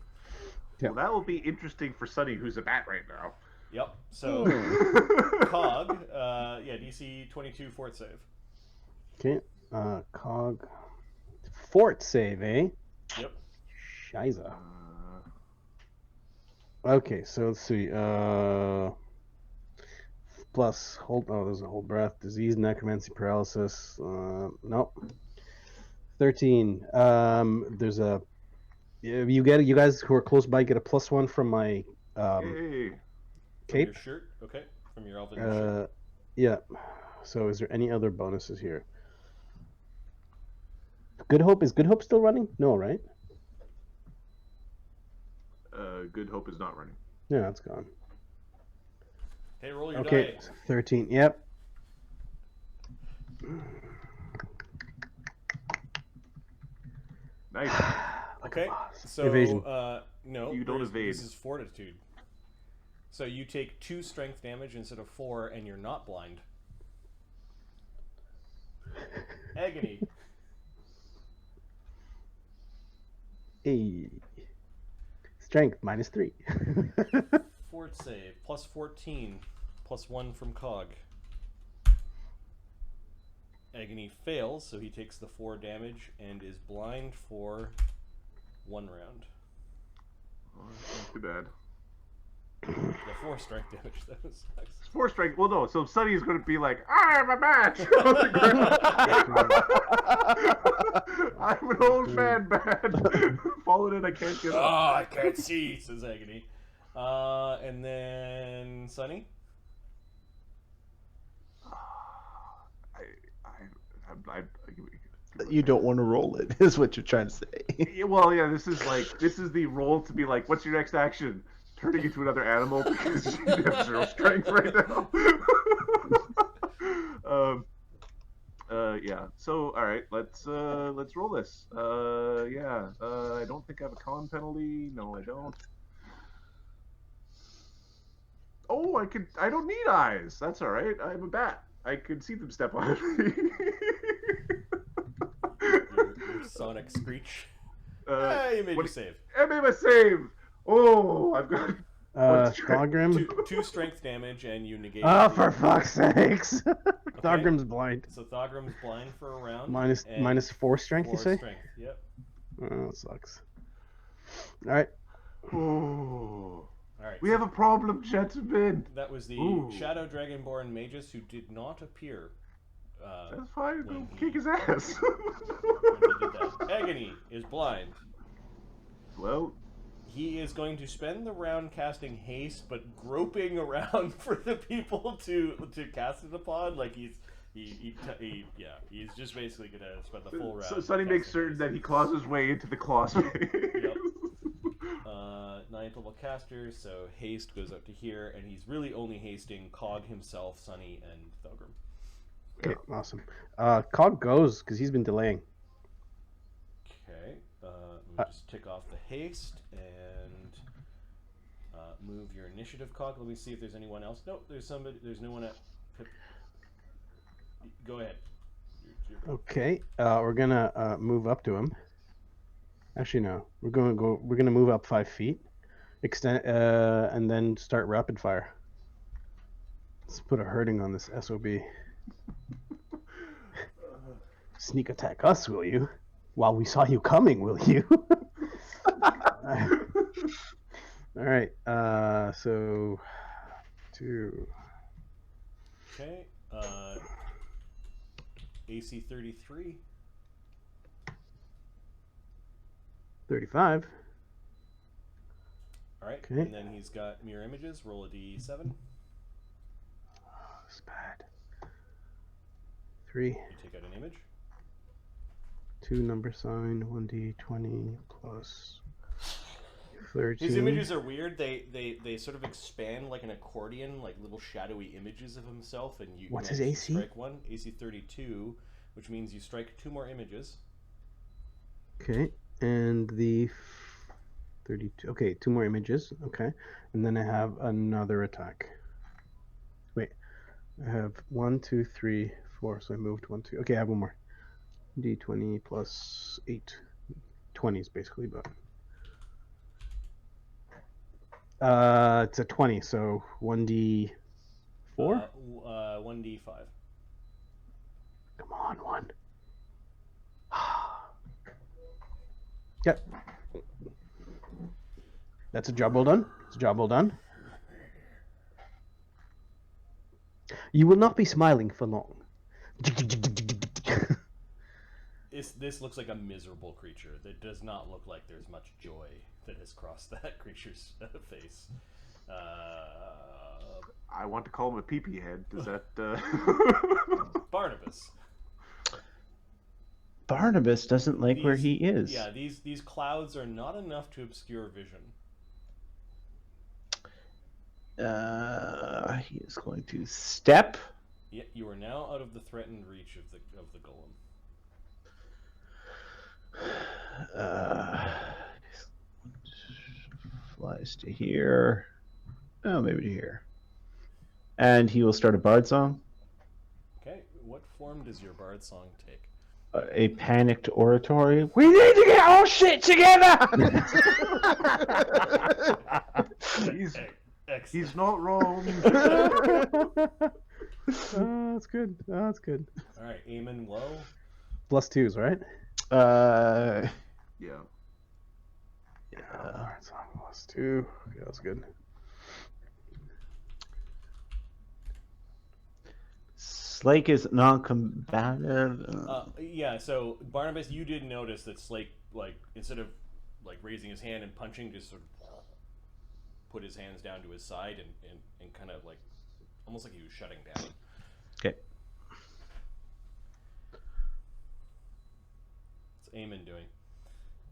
Yeah. Well, that will be interesting for Sunny, who's a bat right now. Yep. So Cog, DC 22 fort save. Okay. Cog. Fort save, eh? Yep. Shiza. Okay, so let's see. Plus hold. Oh, there's a hold breath, disease, necromancy, paralysis. Nope. 13. There's a. You guys who are close by get a +1 from my Hey. cape. Your shirt, okay, from your elven shirt. Yeah. So is there any other bonuses here? Good Hope, is Good Hope still running? No, right? Good Hope is not running. Yeah, that's gone. Hey, roll your Okay, die. 13. Yep. Nice. Okay, so Evasion. no, You don't evade. This is fortitude. So you take 2 strength damage instead of 4, and you're not blind. Agony. Hey. Strength -3. Fort save plus 14, +1 from Cog. Agony fails, so he takes the 4 damage and is blind for 1 round. Oh, that's not too bad. The 4 strength damage, that was sucks. 4 strength. Well, no. So Sunny is going to be like, I am a match on the ground. I'm an old man, bad. Fallen in, I can't get Oh, up. I can't see, says Agony. And then Sunny. You don't want to roll it, is what you're trying to say. Yeah, well, yeah. This is the role to be like, what's your next action? Turning into another animal because you have 0 strength right now. Yeah. So, all right, let's roll this. I don't think I have a con penalty. No, I don't. Oh, I don't need eyes. That's all right. I'm a bat. I can see them step on me. Your sonic screech. You made your save. I made my save. Oh, I've got. Skogrim. 2 strength damage, and you negate. Oh, for fuck's sakes! Thorgrim's blind. So Thorgrim's blind for a round. Minus 4 strength, you 4 say? strength. Yep. Oh, that sucks. All right. Oh. All right. We have a problem, gentlemen. That was the Shadow Dragonborn magus who did not appear. That's fine. Go when kick he- his ass. When he did that. Agony is blind. Well, He is going to spend the round casting haste, but groping around for the people to cast it upon. Like he's just basically gonna spend the full round. so Sonny makes casting certain haste. that he claws his way into the claw space. Yep. 9th level caster, so haste goes up to here, and he's really only hasting Cog himself, Sonny, and Thogrim. Okay, awesome. Cog goes because he's been delaying. Okay, let me just tick off the haste and move your initiative, Cog. Let me see if there's anyone else. Nope, there's no one at Pip. Go ahead. Okay, we're gonna move up to him. Actually, no. We're gonna move up 5 feet, extend, and then start rapid fire. Let's put a hurting on this SOB. Sneak attack us, will you? While we saw you coming, will you? All right. So 2. Okay. AC 33. 35. All right. Okay. And then he's got mirror images. Roll a d7. That's bad. 3. You take out an image. 2 number sign. 1d20 plus 13. His images are weird. They sort of expand like an accordion, like little shadowy images of himself. And you What's his manage to AC? Strike 1. AC 32, which means you strike 2 more images. Okay, and the 32. Okay, 2 more images. Okay, and then I have another attack. Wait, I have 1, 2, 3, 4. So I moved 1, 2. Okay, I have one more. D20 plus 8. 20s basically, but it's a 20. So 1d4. 1d5. Come on, 1. Yep. That's a job well done. It's a job well done. You will not be smiling for long. This looks like a miserable creature. That does not look like there's much joy that has crossed that creature's face. I want to call him a pee-pee head. Does that... Barnabas. Barnabas doesn't like where he is. Yeah, these clouds are not enough to obscure vision. He is going to step. Yeah, you are now out of the threatened reach of the golem. Flies to here. Oh, maybe to here. And he will start a bard song. Okay, what form does your bard song take? A panicked oratory. We need to get our shit together! He's not wrong. Oh, that's good. Oh, that's good. All right, Eamon low. Plus 2s, right? Yeah. Alright, so plus 2. Yeah, that's good. Slake is non-combative. Yeah, so Barnabas, you did notice that Slake, like, instead of like raising his hand and punching, just sort of put his hands down to his side and kind of like almost like he was shutting down. Okay. What's Eamon doing?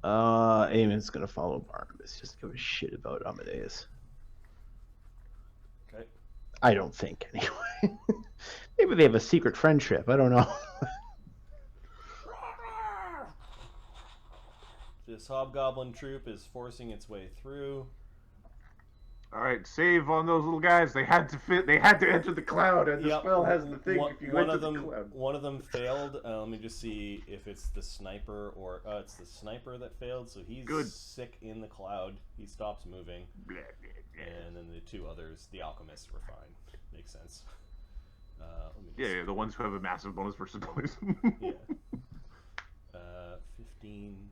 Eamon's gonna follow Barnabas. Just give a shit about Amadeus. Okay. I don't think, anyway. Maybe they have a secret friendship. I don't know. This hobgoblin troop is forcing its way through. All right, save on those little guys. They had to fit. They had to enter the cloud, and the Yep. spell has the thing. If you One enter of the them, cloud. one of them failed. Let me just see if it's the sniper or it's the sniper that failed. So he's Good. sick in the cloud. He stops moving, and then the 2 others, the alchemists, were fine. Makes sense. Let me Yeah, just, yeah, the ones who have a massive bonus versus poison. yeah. 15.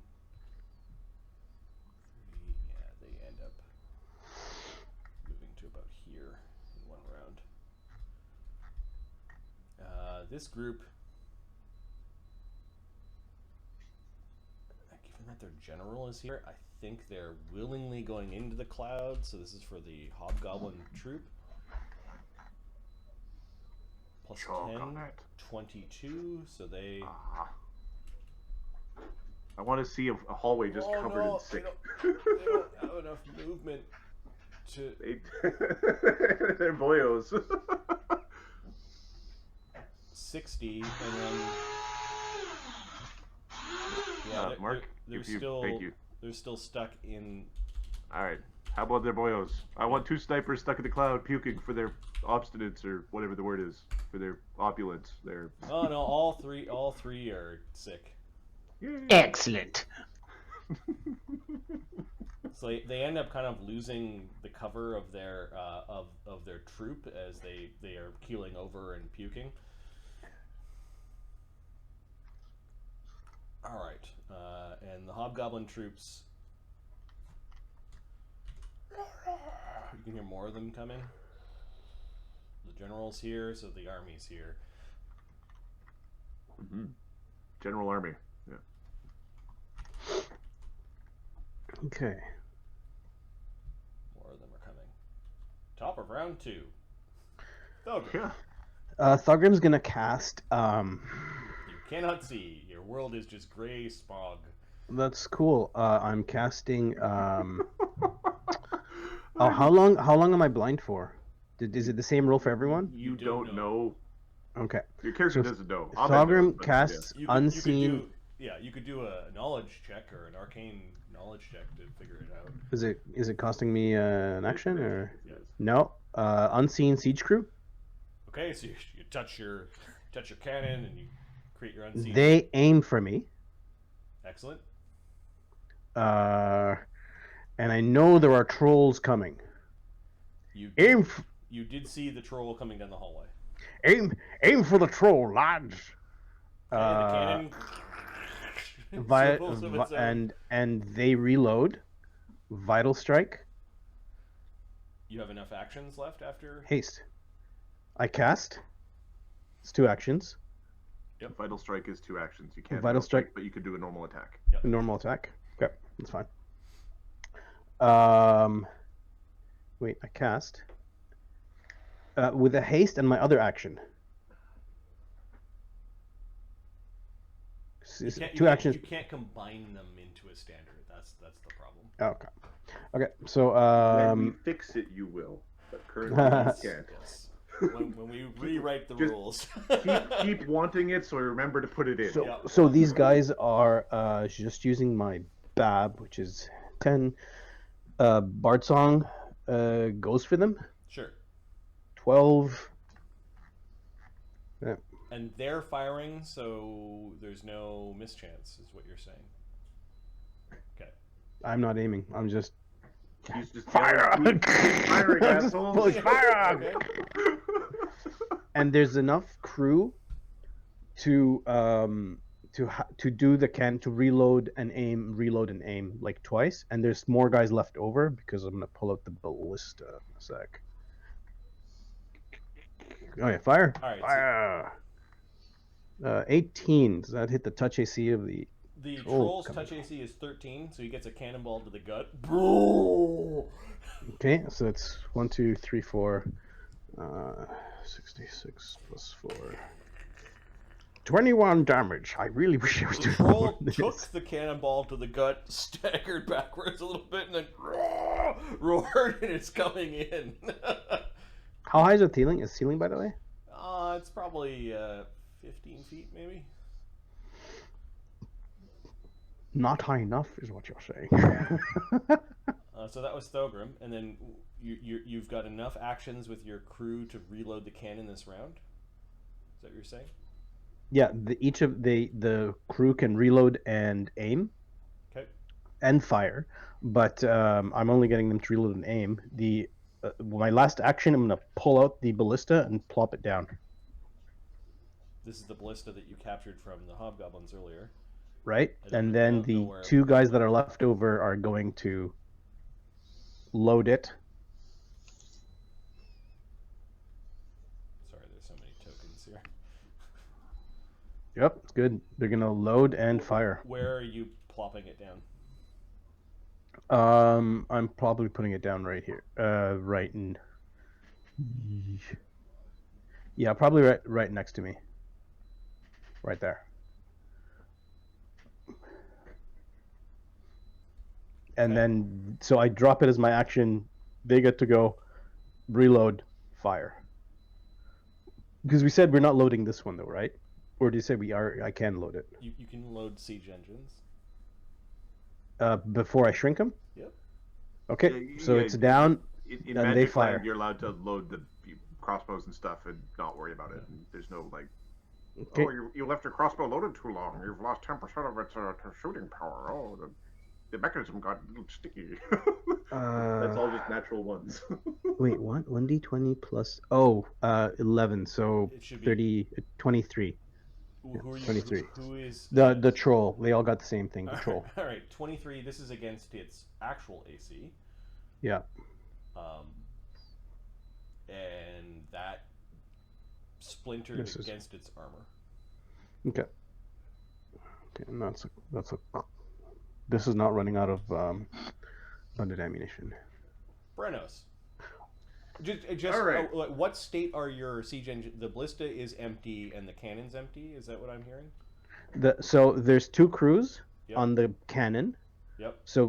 30, yeah, they end up moving to about here in one round. This group, given that their general is here, I think they're willingly going into the cloud. So this is for the hobgoblin troop. Plus Choke 10, on it. 22. So they. I want to see a hallway just covered in sick. They don't have enough movement to. They're boyos. 60, and then yeah, Mark, they're thank still you. they're still stuck in. All right, how about their boyos? I want 2 snipers stuck in the cloud puking for their obstinance or whatever the word is, for their opulence. Their Oh no, all three are sick. Yay. Excellent. So they end up kind of losing the cover of their of their troop as they are keeling over and puking. All right, and the hobgoblin troops. You can hear more of them coming. The general's here, so the army's here. Mm-hmm. General Army. Yeah. Okay. More of them are coming. Top of round 2. Thogrim. Yeah. Thugrim's gonna cast. You cannot see. Your world is just gray smog. That's cool. I'm casting. Oh, how long am I blind for? Is it the same rule for everyone? You don't know. Okay. Your character So doesn't know. Thogrim casts unseen. You could do a knowledge check or an arcane knowledge check to figure it out. Is it costing me an action or Yes. no? Unseen siege crew. Okay, so you touch your cannon and you create your unseen. They aim for me. Excellent. And I know there are trolls coming. You You did see the troll coming down the hallway. aim for the troll, lads. Okay, the cannon. circles of its own. And they reload. Vital strike. You have enough actions left after. Haste. I cast. It's 2 actions. Yep. Vital strike is 2 actions. You can't. Vital strike, but you could do a normal attack. Yep. normal attack. Okay, that's fine. Wait, I cast with a haste and my other action. Two actions. You can't combine them into a standard. That's the problem. Okay. Okay. So When we fix it, you will. But currently, you can't. Yes. When we rewrite the Just rules. keep wanting it, so remember to put it in. so these guys are just using my Bab, which is 10. Bard Song goes for them. Sure. 12. Yeah. And they're firing, so there's no mischance, is what you're saying. Okay. I'm not aiming. I'm just He's just fire. firing assholes. Fire. Okay. And there's enough crew to do to reload and aim like twice, and there's more guys left over because I'm gonna pull out the ballista in a sec. Oh yeah, fire! All right, Fire! 18. Does that hit the touch AC of the? The Troll troll's coming. touch AC is 13, so he gets a cannonball to the gut. Okay, so it's 1, 2, 3, 4, 66 plus 4. 21 damage. I really wish I was The doing more troll than took this. the cannonball to the gut, staggered backwards a little bit, and then roared, and it's coming in. How high is the ceiling? Is ceiling, by the way? It's probably 15 feet, maybe. Not high enough, is what you're saying. So that was Thogrim, and then you've got enough actions with your crew to reload the cannon this round. Is that what you're saying? Yeah, each of the crew can reload and aim. Okay. And fire, but I'm only getting them to reload and aim. My last action, I'm gonna pull out the ballista and plop it down. This is the ballista that you captured from the hobgoblins earlier. Right? I And don't then the know where- two guys that are left over are going to load it. Sorry, there's so many tokens here. Yep, it's good. They're going to load and fire. Where are you plopping it down? I'm probably putting it down right here. Right in. Yeah, probably right next to me. Right there. And then, so I drop it as my action. They get to go, reload, fire. Because we said we're not loading this one though, right? Or do you say we are? I can load it. You can load siege engines. Before I shrink them? Yep. Okay, Yeah, so yeah, it's down, In and they Magic fire. Land, you're allowed to load the crossbows and stuff and not worry about it. There's no like, Okay. oh, you left your crossbow loaded too long. You've lost 10% of its shooting power. Oh, the mechanism got a little sticky. That's all just natural ones. Wait, what? 1d20 plus... Oh, 11, so It should be 30, 23. Who are you? 23. Who is The troll. They all got the same thing, the All right, troll. all right, 23. This is against its actual AC. Yeah. And that splintered This is- against its armor. Okay. Okay, and that's a... This is not running out of abundant ammunition. Brenos. Just All right. what state are your siege engine? The ballista is empty and the cannon's empty. Is that what I'm hearing? So there's two crews Yep. on the cannon. Yep. So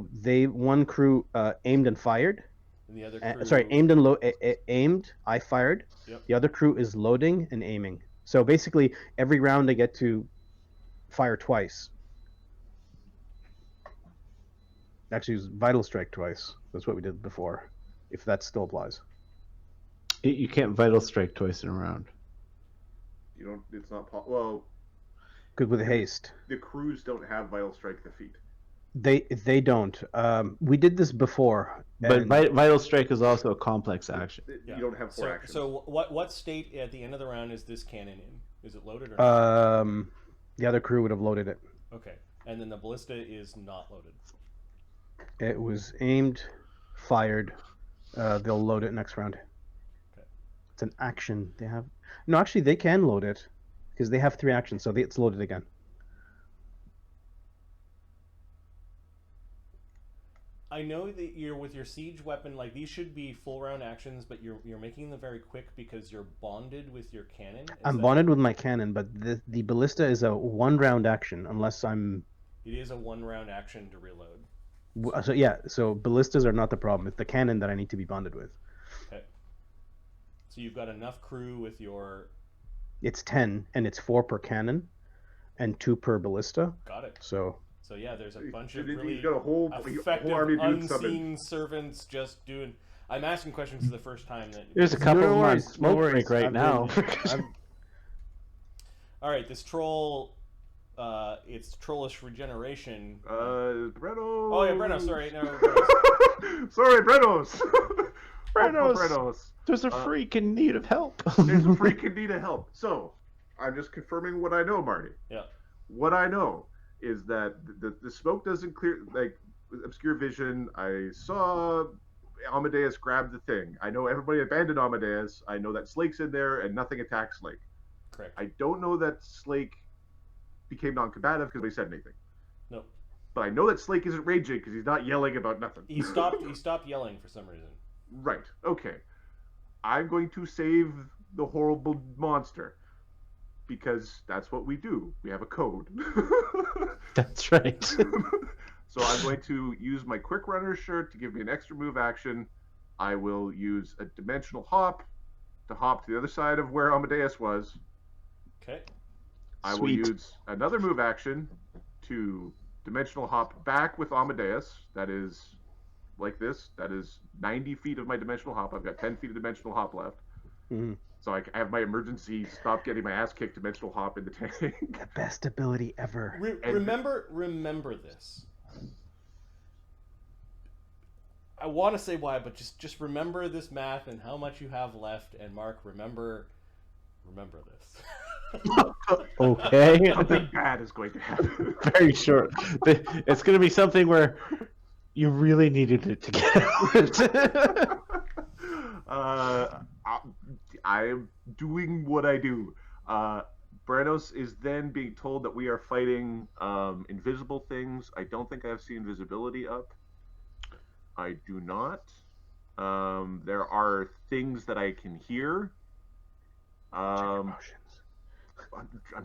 one crew aimed and fired. And the other crew. Sorry, aimed. I fired. Yep. The other crew is loading and aiming. So basically, every round they get to fire twice. Actually, it was vital strike twice. That's what we did before. If that still applies. You can't vital strike twice in a round. You don't. It's not. Well, Good with haste. the crews don't have vital strike defeat. They don't. We did this before. But and- vital strike is also a complex action. Yeah. You don't have four actions. So what state at the end of the round is this cannon in? Is it loaded or not? The other crew would have loaded it. Okay. And then the ballista is not loaded. It was aimed, fired. They'll load it next round. Okay. It's an action. They have no. Actually, they can load it because they have 3 actions, so it's loaded again. I know that you're with your siege weapon, like these should be full round actions, but you're making them very quick because you're bonded with your cannon. I'm bonded with my cannon, but the ballista is a 1-round action unless I'm. It is a 1-round action to reload. So yeah, so ballistas are not the problem. It's the cannon that I need to be bonded with. Okay. So you've got enough crew with your. It's 10, and it's 4 per cannon, and 2 per ballista. Got it. So So yeah, there's a bunch He's of really got a whole effective army of dudes unseen summoned. servants just doing. I'm asking questions for the first time. There's a couple No of them on worries, no smoke worries. break right I've now. been- All right, this troll. It's trollish regeneration. Brenos. Oh yeah, Breno. Sorry, no. Brenos. Sorry, Brenos. Brenos. Brenos. There's a freak in need of help. There's a freak in need of help. So, I'm just confirming what I know, Marty. Yeah. What I know is that the smoke doesn't clear, like, obscure vision. I saw Amadeus grab the thing. I know everybody abandoned Amadeus. I know that Slake's in there and nothing attacks Slake. Correct. I don't know that Slake became non-combative because nobody said anything. No. But I know that Slake isn't raging because he's not yelling about nothing. He stopped yelling for some reason. Right. Okay. I'm going to save the horrible monster because that's what we do. We have a code. That's right. So I'm going to use my quick runner shirt to give me an extra move action. I will use a dimensional hop to hop to the other side of where Amadeus was. Okay. I will Sweet. use another move action to dimensional hop back with Amadeus. That is like this. That is 90 feet of my dimensional hop. I've got 10 feet of dimensional hop left. Mhm. So I have my emergency stop getting my ass kicked dimensional hop in the tank. The best ability ever. Remember this. I want to say why, but just remember this math and how much you have left. And Mark, remember this. Okay. Something bad is going to happen. Very short. It's going to be something where you really needed it to get out. I am doing what I do. Branos is then being told that we are fighting invisible things. I don't think I have seen invisibility up. I do not. There are things that I can hear. I'm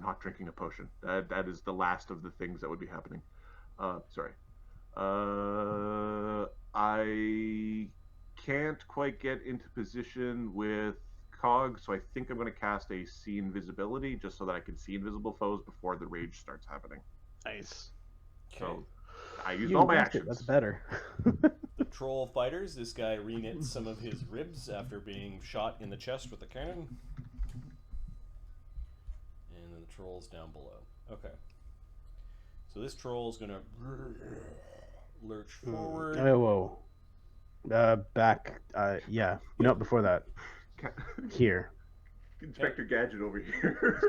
not drinking a potion. That is the last of the things that would be happening. Sorry. I can't quite get into position with Cog, so I think I'm going to cast a See Invisibility just so that I can see invisible foes before the rage starts happening. Nice. So I used You all my guessed it, actions. That's better. The troll fighters. This guy reknits some of his ribs after being shot in the chest with a cannon. And then the troll's down below. Okay. So this troll is going to lurch forward. Oh, whoa. Back. Yeah. No, before that. Here. Inspector Gadget over here.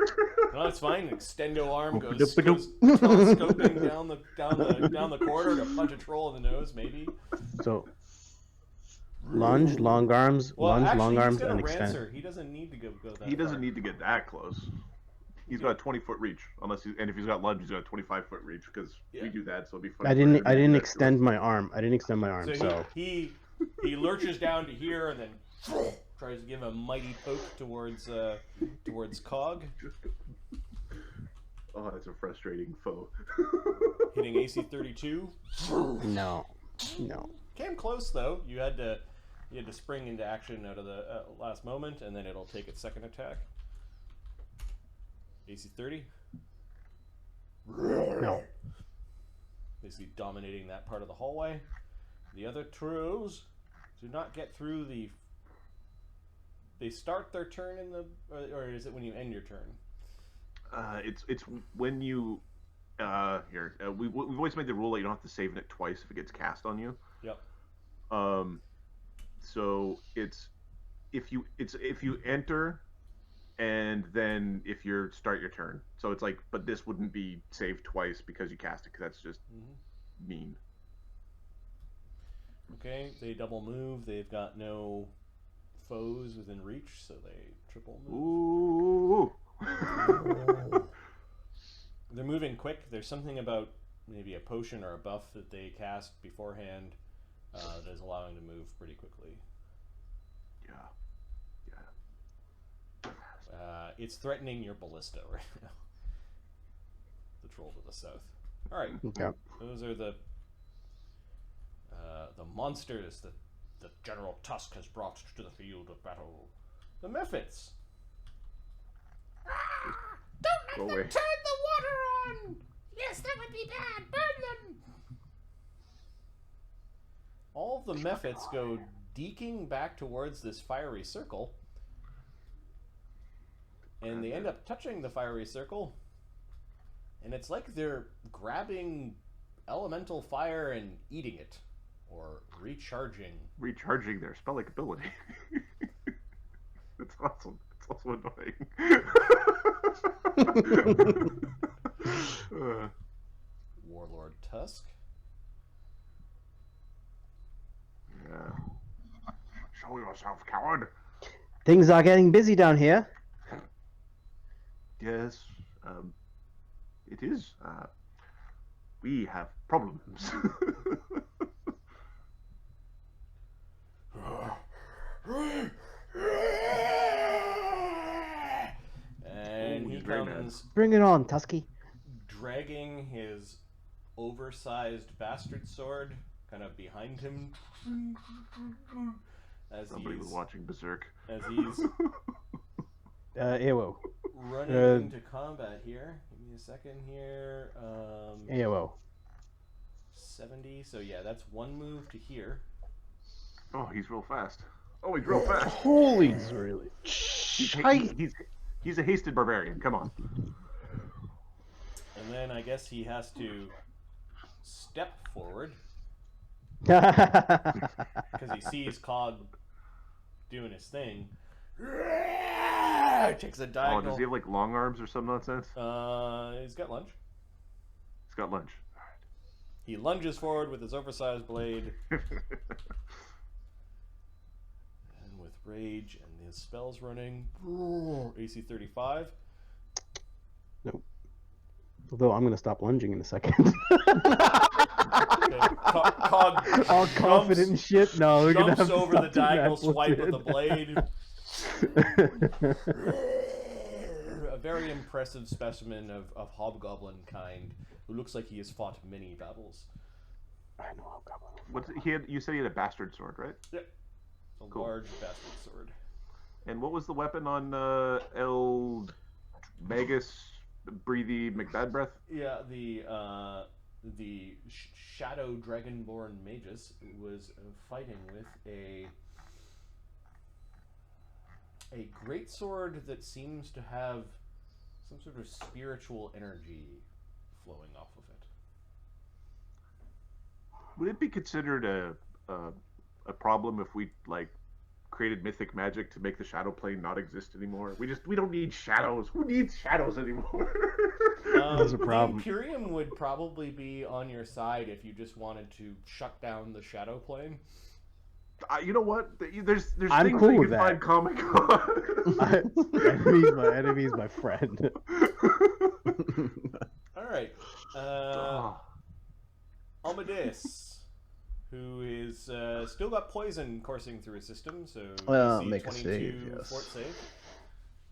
No, it's fine. Extendo arm goes telescoping down the corridor to punch a troll in the nose, maybe. So lunge, long arms, Well, lunge, actually, long he's arms, got a and extend. rancer. He doesn't need to go that He doesn't far. need to get that close. He's got a 20-foot reach, and if he's got lunge, he's got a 25-foot reach because we do that, so it'd be fun. I didn't extend my arm. So he lurches down to here and then tries to give a mighty poke towards Cog, Oh, that's a frustrating foe. hitting AC 32. No. Came close though. You had to spring into action out of the last moment, and then it'll take its second attack. AC 30. No. Basically dominating that part of the hallway. The other trolls do not get through the. They start their turn in the, or is it when you end your turn? It's when you we've always made the rule that you don't have to save it twice if it gets cast on you. Yep. So it's if you enter, and then if you start your turn. So it's like, but this wouldn't be saved twice because you cast it, because that's just mean. Okay, they double move. They've got no foes within reach, so they triple move. Ooh. They're moving quick. There's something about maybe a potion or a buff that they cast beforehand that is allowing them to move pretty quickly. Yeah. It's threatening your ballista right now. The troll to the south. All right. Okay. Those are the monsters that General Tusk has brought to the field of battle. The mephits. Don't let Go them away. turn the water on! Yes, that would be bad. Burn them! All of the mephits go deking back towards this fiery circle. And they end up touching the fiery circle. And it's like they're grabbing elemental fire and eating it. Or recharging. Recharging their spell-like ability. It's awesome. It's also annoying. Warlord Tusk. Yeah. Show yourself, coward. Things are getting busy down here. Yes, it is. We have problems. And he he's very mad. comes Bring it on, Tusky. dragging his oversized bastard sword kind of behind him as Somebody was he's watching Berserk. AOO. running into combat here. Give me a second here. AOO. 70. So yeah, that's one move to here. Oh, he's real fast. Oh, he's real fast. Holy. He's really. He's a hasted barbarian. Come on. And then I guess he has to step forward because he sees Cog doing his thing. Takes a Oh, diagonal. does he have like long arms or some nonsense? He's got lunge. He's got lunge. He lunges forward with his oversized blade. And with rage and his spells running, AC 35. Nope. Although I'm going to stop lunging in a second. Okay. Cog All confident and shit. No, we're going to have jumps to over the stop doing diagonal that swipe bullshit. with the blade. A very impressive specimen of hobgoblin kind, who looks like he has fought many battles. I know hobgoblin. What's he had? You said he had a bastard sword, right? Yep. A Cool. large bastard sword. And what was the weapon on El Magus Breathy McBad Breath? Yeah, the shadow dragonborn magus was fighting with a greatsword that seems to have some sort of spiritual energy flowing off of it. Would it be considered a problem if we like created mythic magic to make the shadow plane not exist anymore? We don't need shadows. Who needs shadows anymore? That's a problem. The Imperium would probably be on your side if you just wanted to shut down the shadow plane. You know what? There's I'm things cool that you with can that. find Comic Con. Enemy's my friend. All right, Amadeus, who is still got poison coursing through his system, so Well, DC make a 22 save, yes. fort save.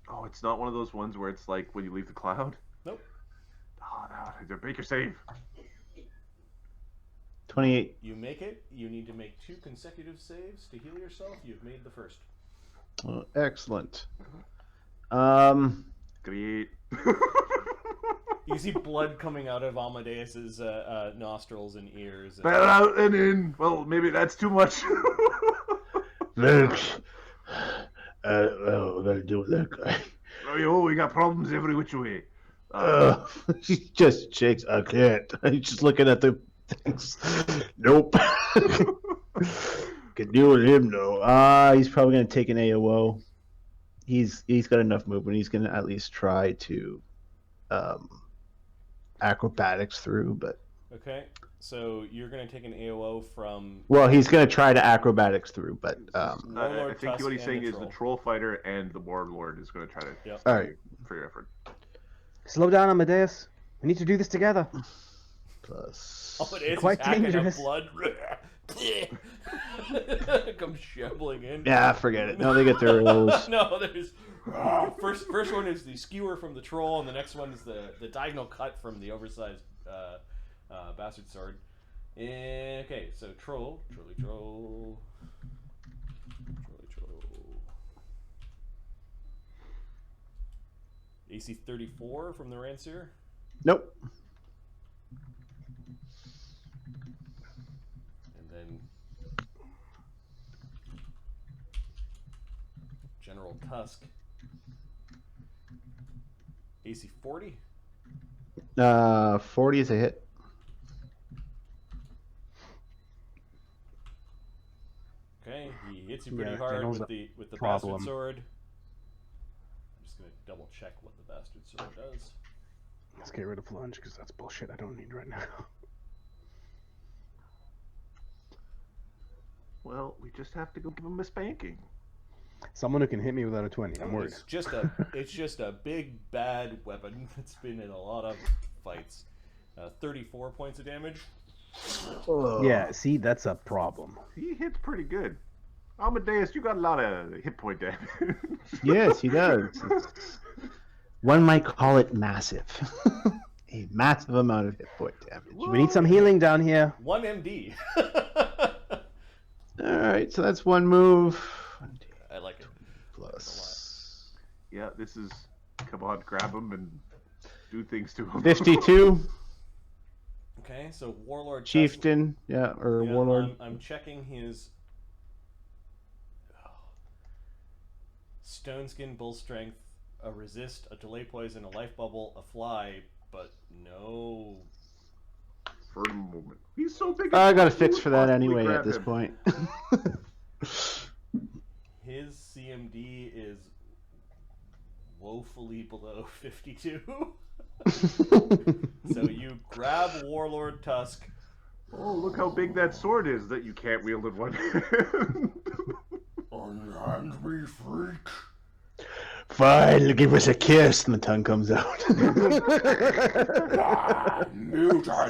Oh, it's not one of those ones where it's like when you leave the cloud. Nope. Oh no! Make your save. 28. You make it. You need to make 2 consecutive saves to heal yourself. You've made the first. Oh, excellent. Great. You see blood coming out of Amadeus's nostrils and ears. Fell out and in. Well, maybe that's too much. Thanks. Well, we gotta deal with that guy. Oh, we got problems every which way. He just shakes. I can't. He's just looking at the things. Nope. Can deal with him though. He's probably gonna take an AOO. He's got enough movement. He's gonna at least try to acrobatics through, but Okay, so you're going to take an AOO from... well, he's gonna try to acrobatics through, but I Warlord, think Tusk, what he's and saying the is the troll. troll fighter and the warlord is going to try to Yep. all right. for your effort. Slow down, Amadeus. We need to do this together. Plus. Amadeus Quite is hacking up dangerous. blood. Comes shambling in. Yeah, forget it. No, they get their rolls. No, there's... First one is the skewer from the troll, and the next one is the diagonal cut from the oversized bastard sword. Okay, so troll. AC 34 from the Rancier. Nope. And then General Tusk. AC 40. 40 is a hit. Okay, he hits you pretty Yeah, hard General's with a the problem. bastard sword. I'm just gonna double check what the bastard sword does. Let's get rid of lunge because that's bullshit I don't need right now. Well, we just have to go give him a spanking. Someone who can hit me without a 20. I'm worried. It's just a big bad weapon that's been in a lot of fights. 34 points of damage. Yeah, see, that's a problem. He hits pretty good. Amadeus, you got a lot of hit point damage. Yes, he does. One might call it massive. A massive amount of hit point damage. We need some healing down here. 1 MD. All right, so that's one move. I like it. Plus Yeah, this is come on, grab him and do things to him. 52. Okay, so Warlord Tusk- Chieftain, yeah, or Yeah, Warlord. I'm checking his stone skin, bull strength, a resist, a delay poison, a life bubble, a fly, but no. Firm movement. He's so big. I got a Who fix would for that possibly anyway grab at this him? point. his CMD is woefully below 52. So you grab Warlord Tusk. Oh, look how big that sword is that you can't wield in one hand. Unhand me, freak. Fine, give us a kiss, and the tongue comes out.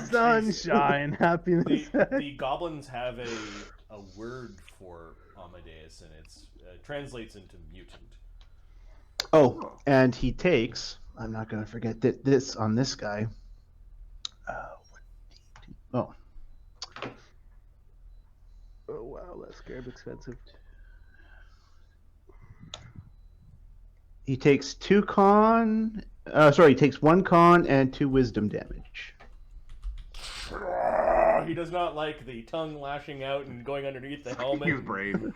Sunshine, happiness. The goblins have a word for Amadeus, and it's translates into mutant. Oh, and he takes. I'm not going to forget this on this guy. Oh. Oh wow, that scared expensive. He takes he takes 1 con and 2 wisdom damage. He does not like the tongue lashing out and going underneath the helmet. His brain.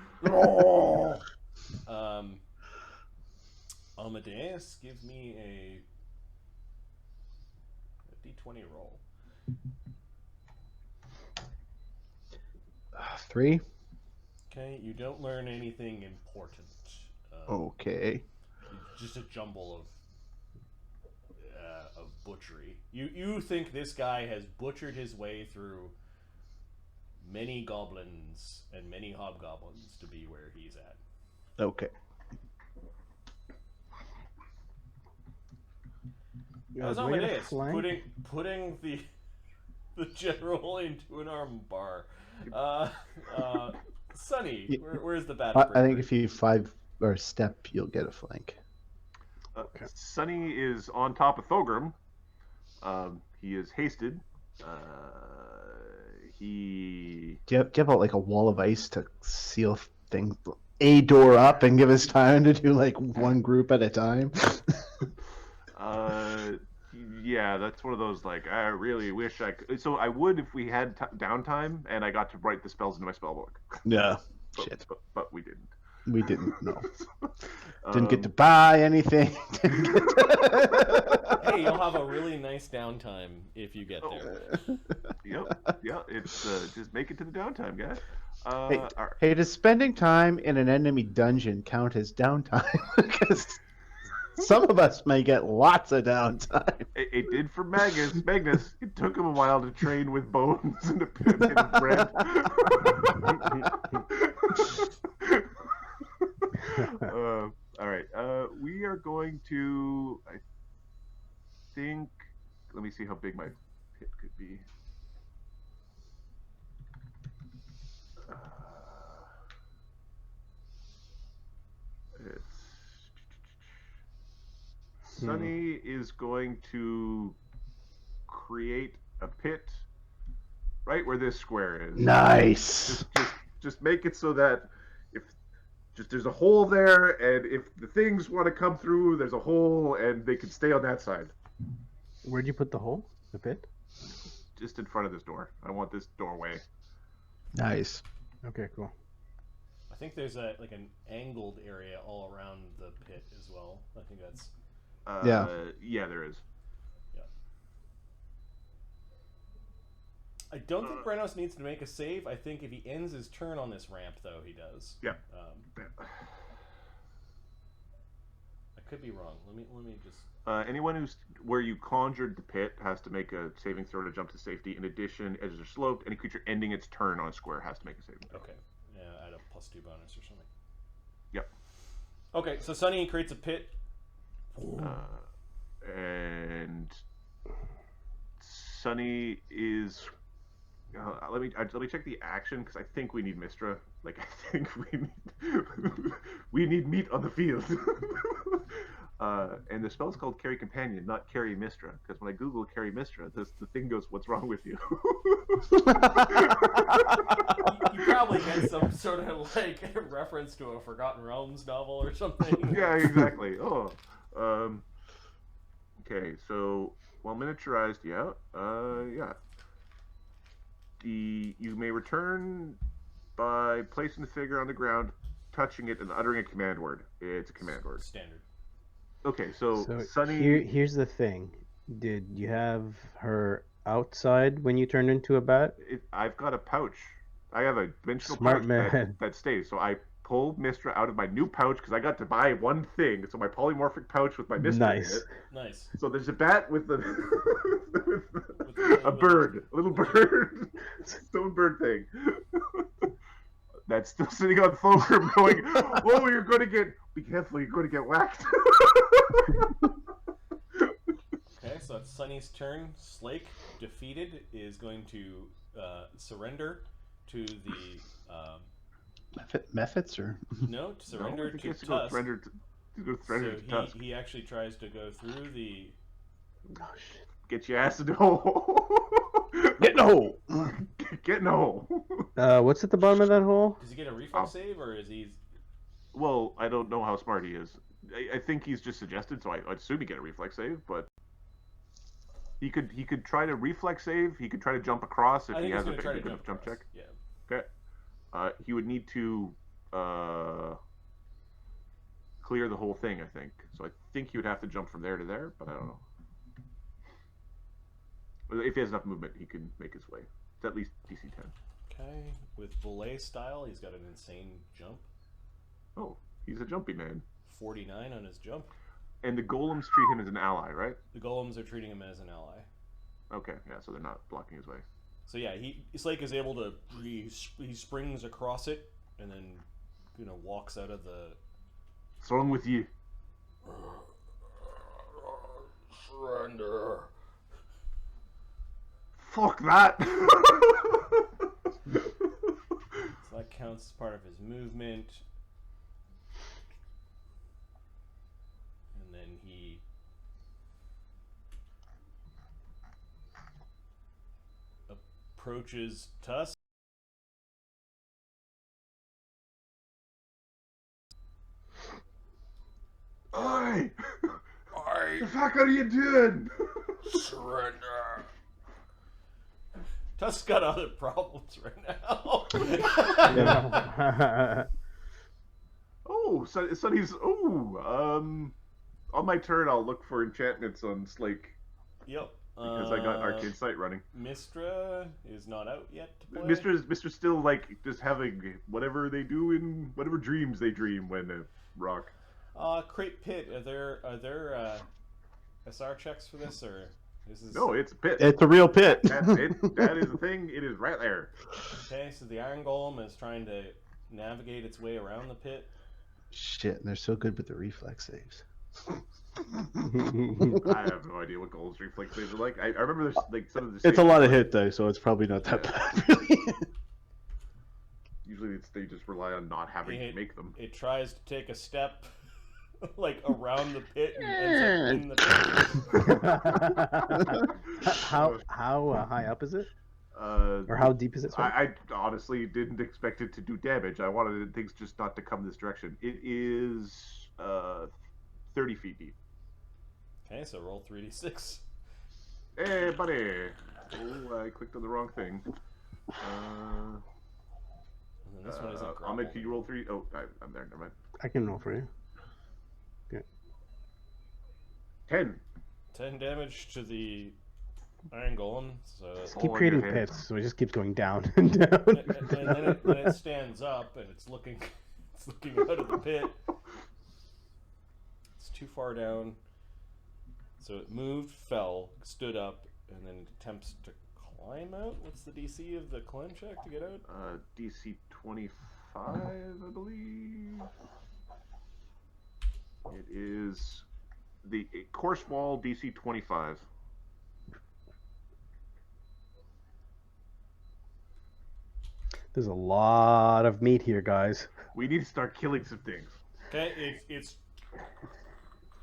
Amadeus, give me a d20 roll. 3. Okay, you don't learn anything important. Okay. Just a jumble of butchery. You think this guy has butchered his way through many goblins and many hobgoblins to be where he's at. Okay. How's Amadeus putting the general into an arm bar? Sonny, where's the bad? I think if you 5 or step, you'll get a flank. Sonny is on top of Thogrim. He is hasted. Do you have like a wall of ice to seal things, a door up, and give us time to do like one group at a time? Yeah, that's one of those, like, I really wish I could. So I would if we had downtime and I got to write the spells into my spellbook. Yeah. Shit. But we didn't. We didn't, no. Didn't get to buy anything. Hey, you'll have a really nice downtime if you get there. Yep. It's just make it to the downtime, guys. Hey, does spending time in an enemy dungeon count as downtime? Because some of us may get lots of downtime. It did for Magus. Magnus. It took him a while to train with bones and a pit of bread. All right. We are going to. I think. Let me see how big my pit could be. Sonny is going to create a pit right where this square is. Nice. Just make it so that if there's a hole there, and if the things want to come through, there's a hole, and they can stay on that side. Where'd you put the hole? The pit? Just in front of this door. I want this doorway. Nice. Okay, cool. I think there's an angled area all around the pit as well. I think that's. Yeah, there is. Yeah. I don't think Brenos needs to make a save. I think if he ends his turn on this ramp, though, he does. Yeah. I could be wrong. Let me just. Anyone where you conjured the pit has to make a saving throw to jump to safety. In addition, edges are sloped. Any creature ending its turn on a square has to make a saving throw. Okay. Yeah, add a +2 bonus or something. Yep. Okay, so Sonny creates a pit. And Sonny is. Let me check the action, because I think we need Mistra. Like, I think we need meat on the field. And the spell's called Carry Companion, not Carry Mistra. Because when I Google Carry Mistra, the thing goes, "What's wrong with you?" You probably get some sort of reference to a Forgotten Realms novel or something. Yeah, exactly. Oh. Okay, so while miniaturized, yeah. You may return by placing the figure on the ground, touching it, and uttering a command word. It's a command word. Standard. Okay, so Sonny. Here's the thing. Did you have her outside when you turned into a bat? I've got a pouch. I have a dimensional Smart pouch man. that stays. So I pull Mistra out of my new pouch because I got to buy one thing. So my polymorphic pouch with my Mistra in Nice. it. Nice. So there's a bat with a with bird, a little bird, stone bird thing. That's still sitting on Fulcrum going, "Whoa, you're going to get, be careful, you're going to get whacked." Okay, so it's Sunny's turn. Slake, defeated, is going to surrender to the Mephits or no, to surrender I to guess to go Tusk. surrender to So Tusk. he actually tries to go through the. Oh shit. Get your ass in the hole. get in the hole. Get in the hole. What's at the bottom of that hole? Does he get a reflex save, or is he? Well, I don't know how smart he is. I think he's just suggested, so I'd assume he get a reflex save, but he could try to reflex save. He could try to jump across if I he think has he's a going to try very to good jump jump across. check. Yeah. Okay. He would need to clear the whole thing, I think. So I think he would have to jump from there to there, but I don't know. If he has enough movement, he can make his way. It's at least DC 10. Okay, with belay style, he's got an insane jump. Oh, he's a jumpy man. 49 on his jump. And the golems treat him as an ally, right? The golems are treating him as an ally. Okay, yeah, so they're not blocking his way. So yeah, Slake is able to he springs across it and then walks out of the. What's wrong with you? Surrender. Fuck that! So that counts as part of his movement. And then he approaches Tusk. Oi! The fuck are you doing? Surrender. Tusk's got other problems right now. Oh, Sonny's. Oh, on my turn, I'll look for enchantments on Slake Yep. because I got Arcane Sight running. Mistra is not out yet to play. Mister's still like just having whatever they do in whatever dreams they dream when they rock. Create Pit. Are there SR checks for this, or this is? No, it's a pit. It's a real pit. That's it. That is the thing. It is right there. Okay, so the Iron Golem is trying to navigate its way around the pit. Shit, they're so good with the reflex saves. I have no idea what goals reflex saves are like. I remember there's like some of the. It's a lot of hit though, so it's probably not that bad, really. Usually they just rely on not having to make them. It tries to take a step like around the pit and ends up in the pit. how high up is it? Or how deep is it? Sorry? I honestly didn't expect it to do damage. I wanted things just not to come this direction. It is 30 feet deep. Okay, so roll 3d6. Hey, buddy! Oh, I clicked on the wrong thing. And then this one isn't Ahmed, grappled. can you roll 3? Oh, I'm there. Never mind. I can roll for you. 10. 10 damage to the Iron Golem. So Just all keep in creating your head. pits, so it just keeps going down and down. and then it stands up and it's looking out of the pit. It's too far down. So it moved, fell, stood up, and then attempts to climb out. What's the DC of the climb check to get out? DC 25, I believe. It is the course wall DC 25. There's a lot of meat here, guys. We need to start killing some things. Okay, it's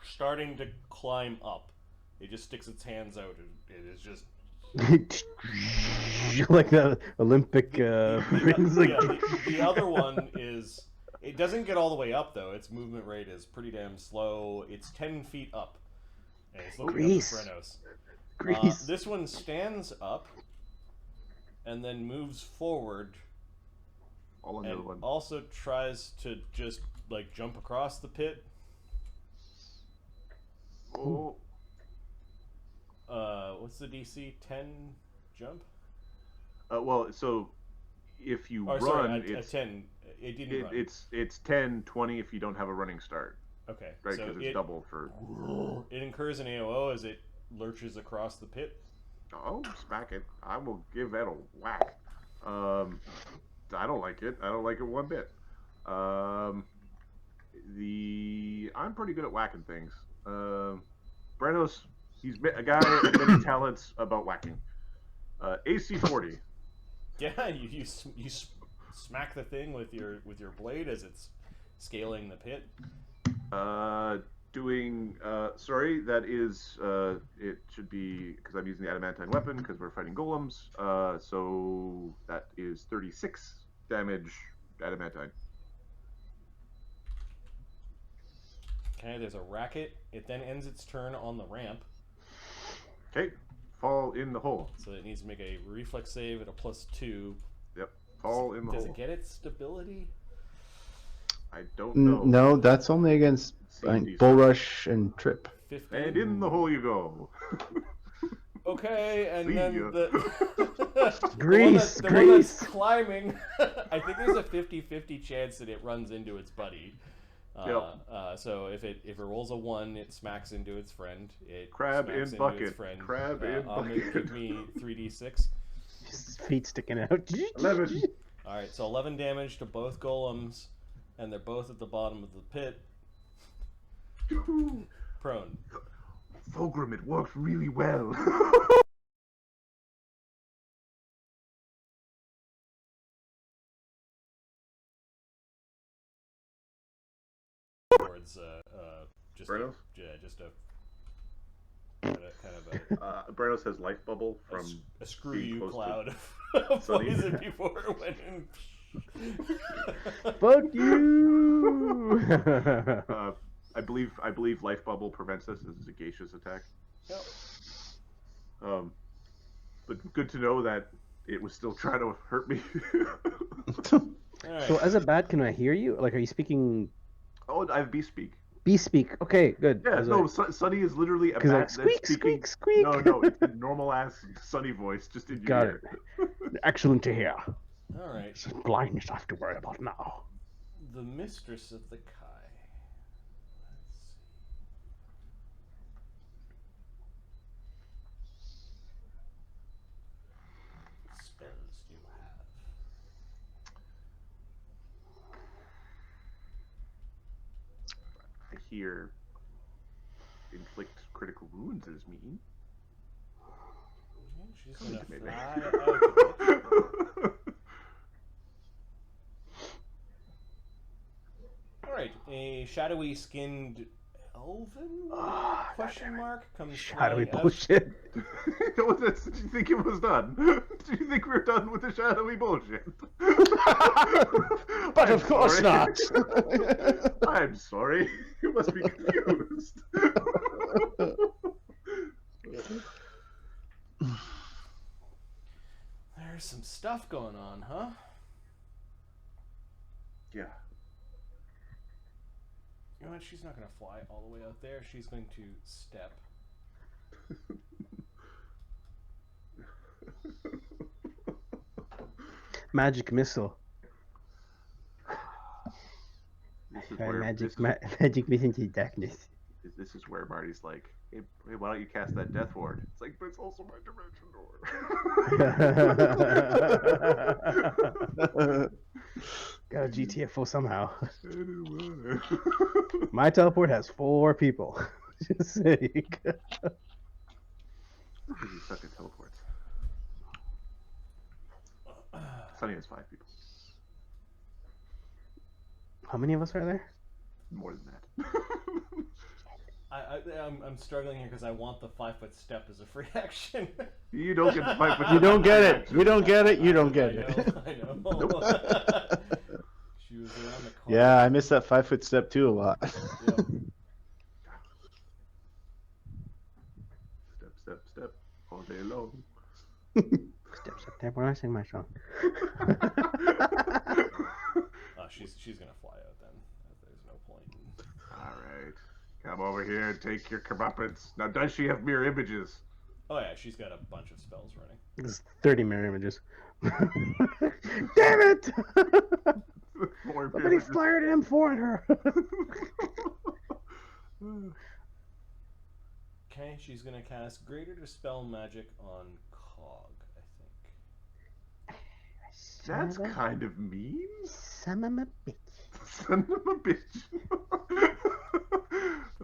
starting to climb up. It just sticks its hands out and it is just Like the Olympic rings. Like... the other one is it doesn't get all the way up though. Its movement rate is pretty damn slow. It's 10 feet up. And it's looking Grease. up at Brenos. Grease. This one stands up and then moves forward All on the and other one. also tries to just like jump across the pit. Oh, What's the DC? 10 jump? well, so if you Oh, run, sorry, a it's 10. It didn't run. it's 10, 20 if you don't have a running start, Okay. right? So Because it's double for. It incurs an AOO as it lurches across the pit. Oh, smack it! I will give that a whack. I don't like it. I don't like it one bit. I'm pretty good at whacking things. Brenos, he's a guy with many talents about whacking. AC 40. Yeah, you smack the thing with your blade as it's scaling the pit. Sorry, that is it should be because I'm using the adamantine weapon because we're fighting golems. So that is 36 damage adamantine. Okay, there's a racket. It then ends its turn on the ramp. Okay, fall in the hole. So it needs to make a reflex save at a +2. Yep, fall in the hole. Does it get its stability? I don't know. No, that's only against bull rush and trip. 15. And in the hole you go. Okay, and See then ya. the Grease, one that's grease. climbing. I think there's a 50-50 chance that it runs into its buddy. So if it rolls a 1, it smacks into its friend. It Crab smacks in into bucket. Its friend. Crab in bucket. Give me 3d6. His feet sticking out. 11. All right, so 11 damage to both golems, and they're both at the bottom of the pit, prone. Fulgrim, it works really well. Towards just Brenos? just a kind of a Brenos has life bubble from a screw being you close to cloud of Sunny. poison before it went in. Fuck you! I believe life bubble prevents this as a gaseous attack. Yep. But good to know that it was still trying to hurt me. All right. So as a bat, can I hear you? Like, are you speaking Oh, I have speak. speak? Okay, good. Yeah, As no, I- Sunny is literally a 'cause bat like, squeak, that's speaking. squeak, squeak. No, it's the normal ass Sunny voice, just in your Got ear. Excellent to hear. All right. It's blindness I have to worry about now. The mistress of the Kai. Let's see. What spells do you have? I hear inflict critical wounds is mean. Okay, she's gonna Maybe. fly out of it. All right, a shadowy skinned elven question mark comes Shadowy flying out. bullshit. Did you think it was done? Did you think we were done with the shadowy bullshit? But of course sorry. not. I'm sorry. You must be confused. There's some stuff going on, huh? Yeah. You know what? She's not going to fly all the way out there. She's going to step. Magic missile. This is Or where magic missile into darkness. this is where Marty's like, hey, why don't you cast that death ward? It's like, but it's also my dimension door. Got a GTFO somehow. Anyway. My teleport has 4 people. Just saying. You suck at teleports. Sunny has 5 people. How many of us are there? More than that. I'm struggling here because I want the 5-foot step as a free action. You don't get the 5 foot. You don't get it. You don't get it. You don't get it. I know. She was around the corner. Yeah, I miss that 5-foot step too a lot. Yep. Step, all day long. Step, step, when I sing my song. She's gonna fly out then. There's no point. All right, come over here and take your comeuppance. Now, does she have mirror images? Oh yeah, she's got a bunch of spells running. It's 30 mirror images. Damn it! More Somebody images. fired an M4 at her. Okay, she's gonna cast Greater Dispel Magic on Cog, I think. That's kind of mean. Son of a bitch. Son of a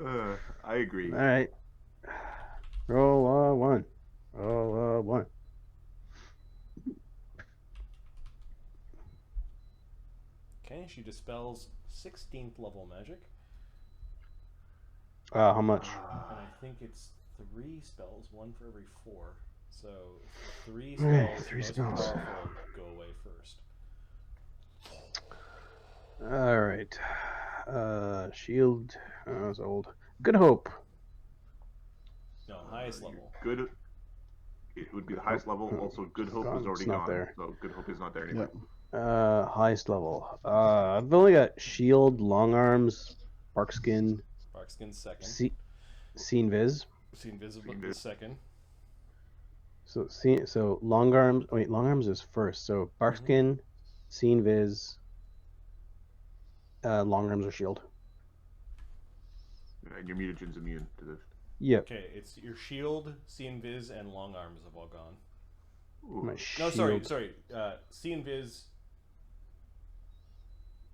bitch. I agree. All right. Roll a 1. Roll a 1. Okay, she dispels 16th level magic, How much? and I think it's 3 spells, 1 for every 4. So 3 Alright, spells, 3 most spells. powerful, go away first. All right. Shield. Oh, that's old. Good Hope. No, highest level. Good. It would be the highest level. Also, Good Hope Gone. is already It's not gone. there. So Good Hope is not there anymore. Highest level. I've only got Shield, Long Arms, Barkskin, Barkskin's second. Seen Viz. See Invisible Seen is Viz. second. So Long Arms. Wait, Long Arms is first. So Barkskin, Seen Viz, Long Arms or Shield. And your mutagen's immune to this. Yep. Okay, it's your shield, See Invis, and long arms have all gone. Ooh. My No, shield. sorry. See Invis,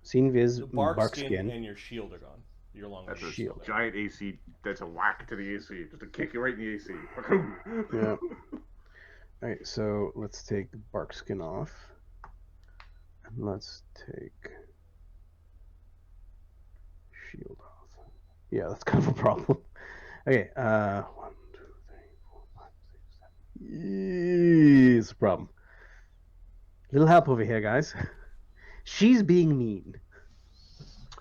Seen Viz, Barkskin, Barkskin. and your shield are gone. Your long That's arms a are still there. giant AC. That's a whack to the AC. Just a kick you right in the AC. Yeah. Alright, so let's take Barkskin off. And let's take Shield off. Yeah, that's kind of a problem. Okay, 1, 2, 3, 4, 5, 6, 7. It's a problem. Little help over here, guys. She's being mean.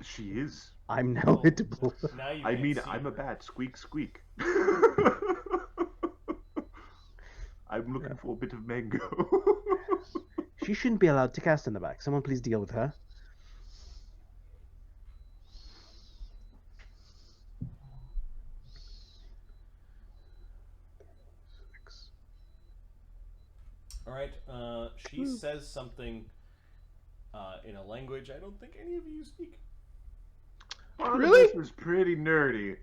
She is. I'm now Well, hittable. Now you I can't mean, see I'm her. a bat. Squeak, squeak. I'm looking for a bit of mango. She shouldn't be allowed to cast in the back. Someone please deal with her. All right. She says something in a language I don't think any of you speak. Really? This is pretty nerdy.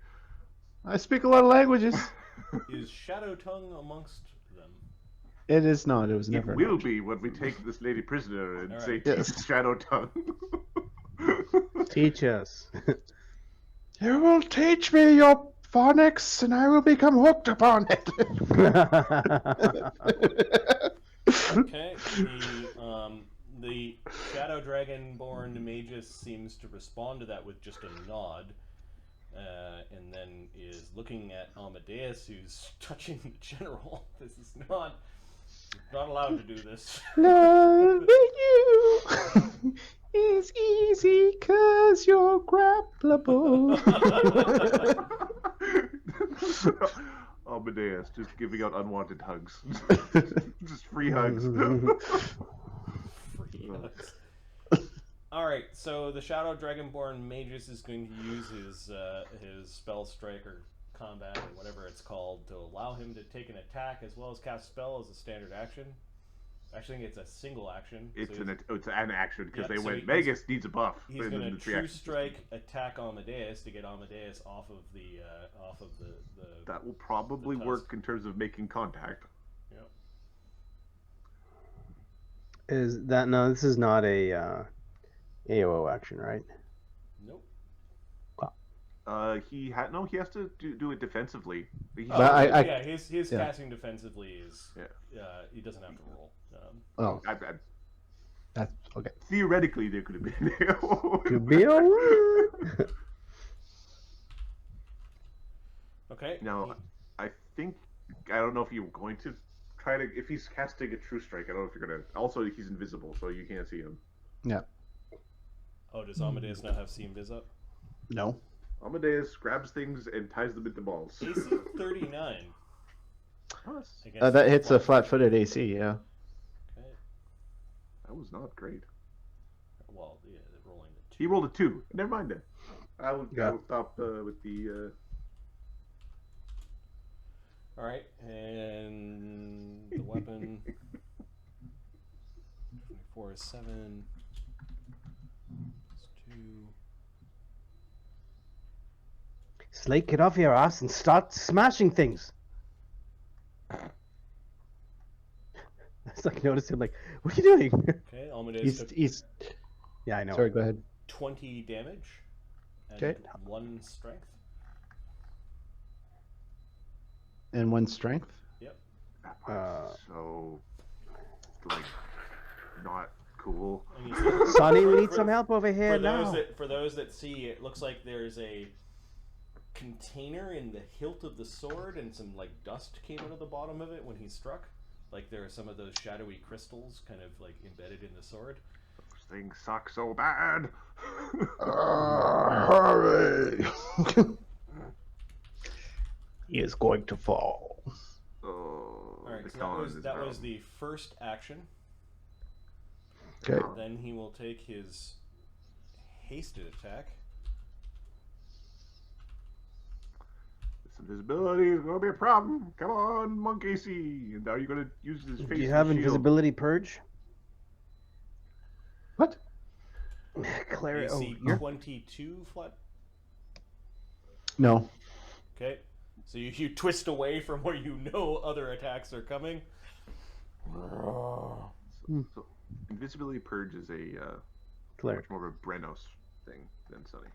I speak a lot of languages. Is Shadow Tongue amongst them? It is not. It was It never. an will option. be when we take this lady prisoner and All say, right. Yes. Shadow Tongue. Teach us. You will teach me your phonics, and I will become hooked upon it. Okay. The Shadow Dragonborn Magus seems to respond to that with just a nod, and then is looking at Amadeus, who's touching the general. This is not allowed to do this. Loving you is easy 'cause you're grappleable. Amadeus just giving out unwanted hugs. Just free hugs. Free hugs. All right, so the Shadow Dragonborn Magus is going to use his spell strike or combat or whatever it's called to allow him to take an attack as well as cast spell as a standard action. Actually, I think it's a single action. It's so an action because Yep, they so went. he's- Magus needs a buff. he's and going then to the three true actions. strike attack Amadeus to get Amadeus off of the That will probably the work tusk. in terms of making contact. Yep. Is that no? This is not a AOO action, right? Nope. He has to do it defensively. He- But I- yeah, his yeah. casting defensively is he doesn't have to roll. Oh, I- that's okay. theoretically, there could have been. Could be alright. Okay. Now, I think I don't know if you're going to try to. If he's casting a true strike, I don't know if you're gonna. Also, he's invisible, so you can't see him. Yeah. Oh, does Amadeus not have See Invis up? No. Amadeus grabs things and ties them into balls. AC 39. Us. Against That hits a flat-footed AC. Yeah. Okay. That was not great. Well, yeah, they're rolling the 2. He rolled a 2. Never mind then. I will Yeah. stop with the. All right, and the weapon 24 is 7. It's 2. Slate, get off your ass and start smashing things. It's like notice him like, what are you doing? Okay, Almadeus took He's. Yeah, I know. Sorry, go ahead. 20 damage and Okay. 1 strength. And 1 strength. Yep. So, like, not cool. And you see- Sonny, we need some help over here now. For those that see, it looks like there's a container in the hilt of the sword, and some like dust came out of the bottom of it when he struck. Like there are some of those shadowy crystals kind of like embedded in the sword. Those things suck so bad. Hurry! He is going to fall. Oh, All right, the so cons is that was dumb. the first action. Okay. Then he will take his hasted attack. This invisibility is gonna be a problem. Come on, Monkey C. And are you gonna use his face? Do you as have a shield? invisibility purge? What? Clary, AC you're 22 flat. No. Okay, so you twist away from where you know other attacks are coming. So, invisibility purge is a Clary. much more of a Brenos thing than Sunny.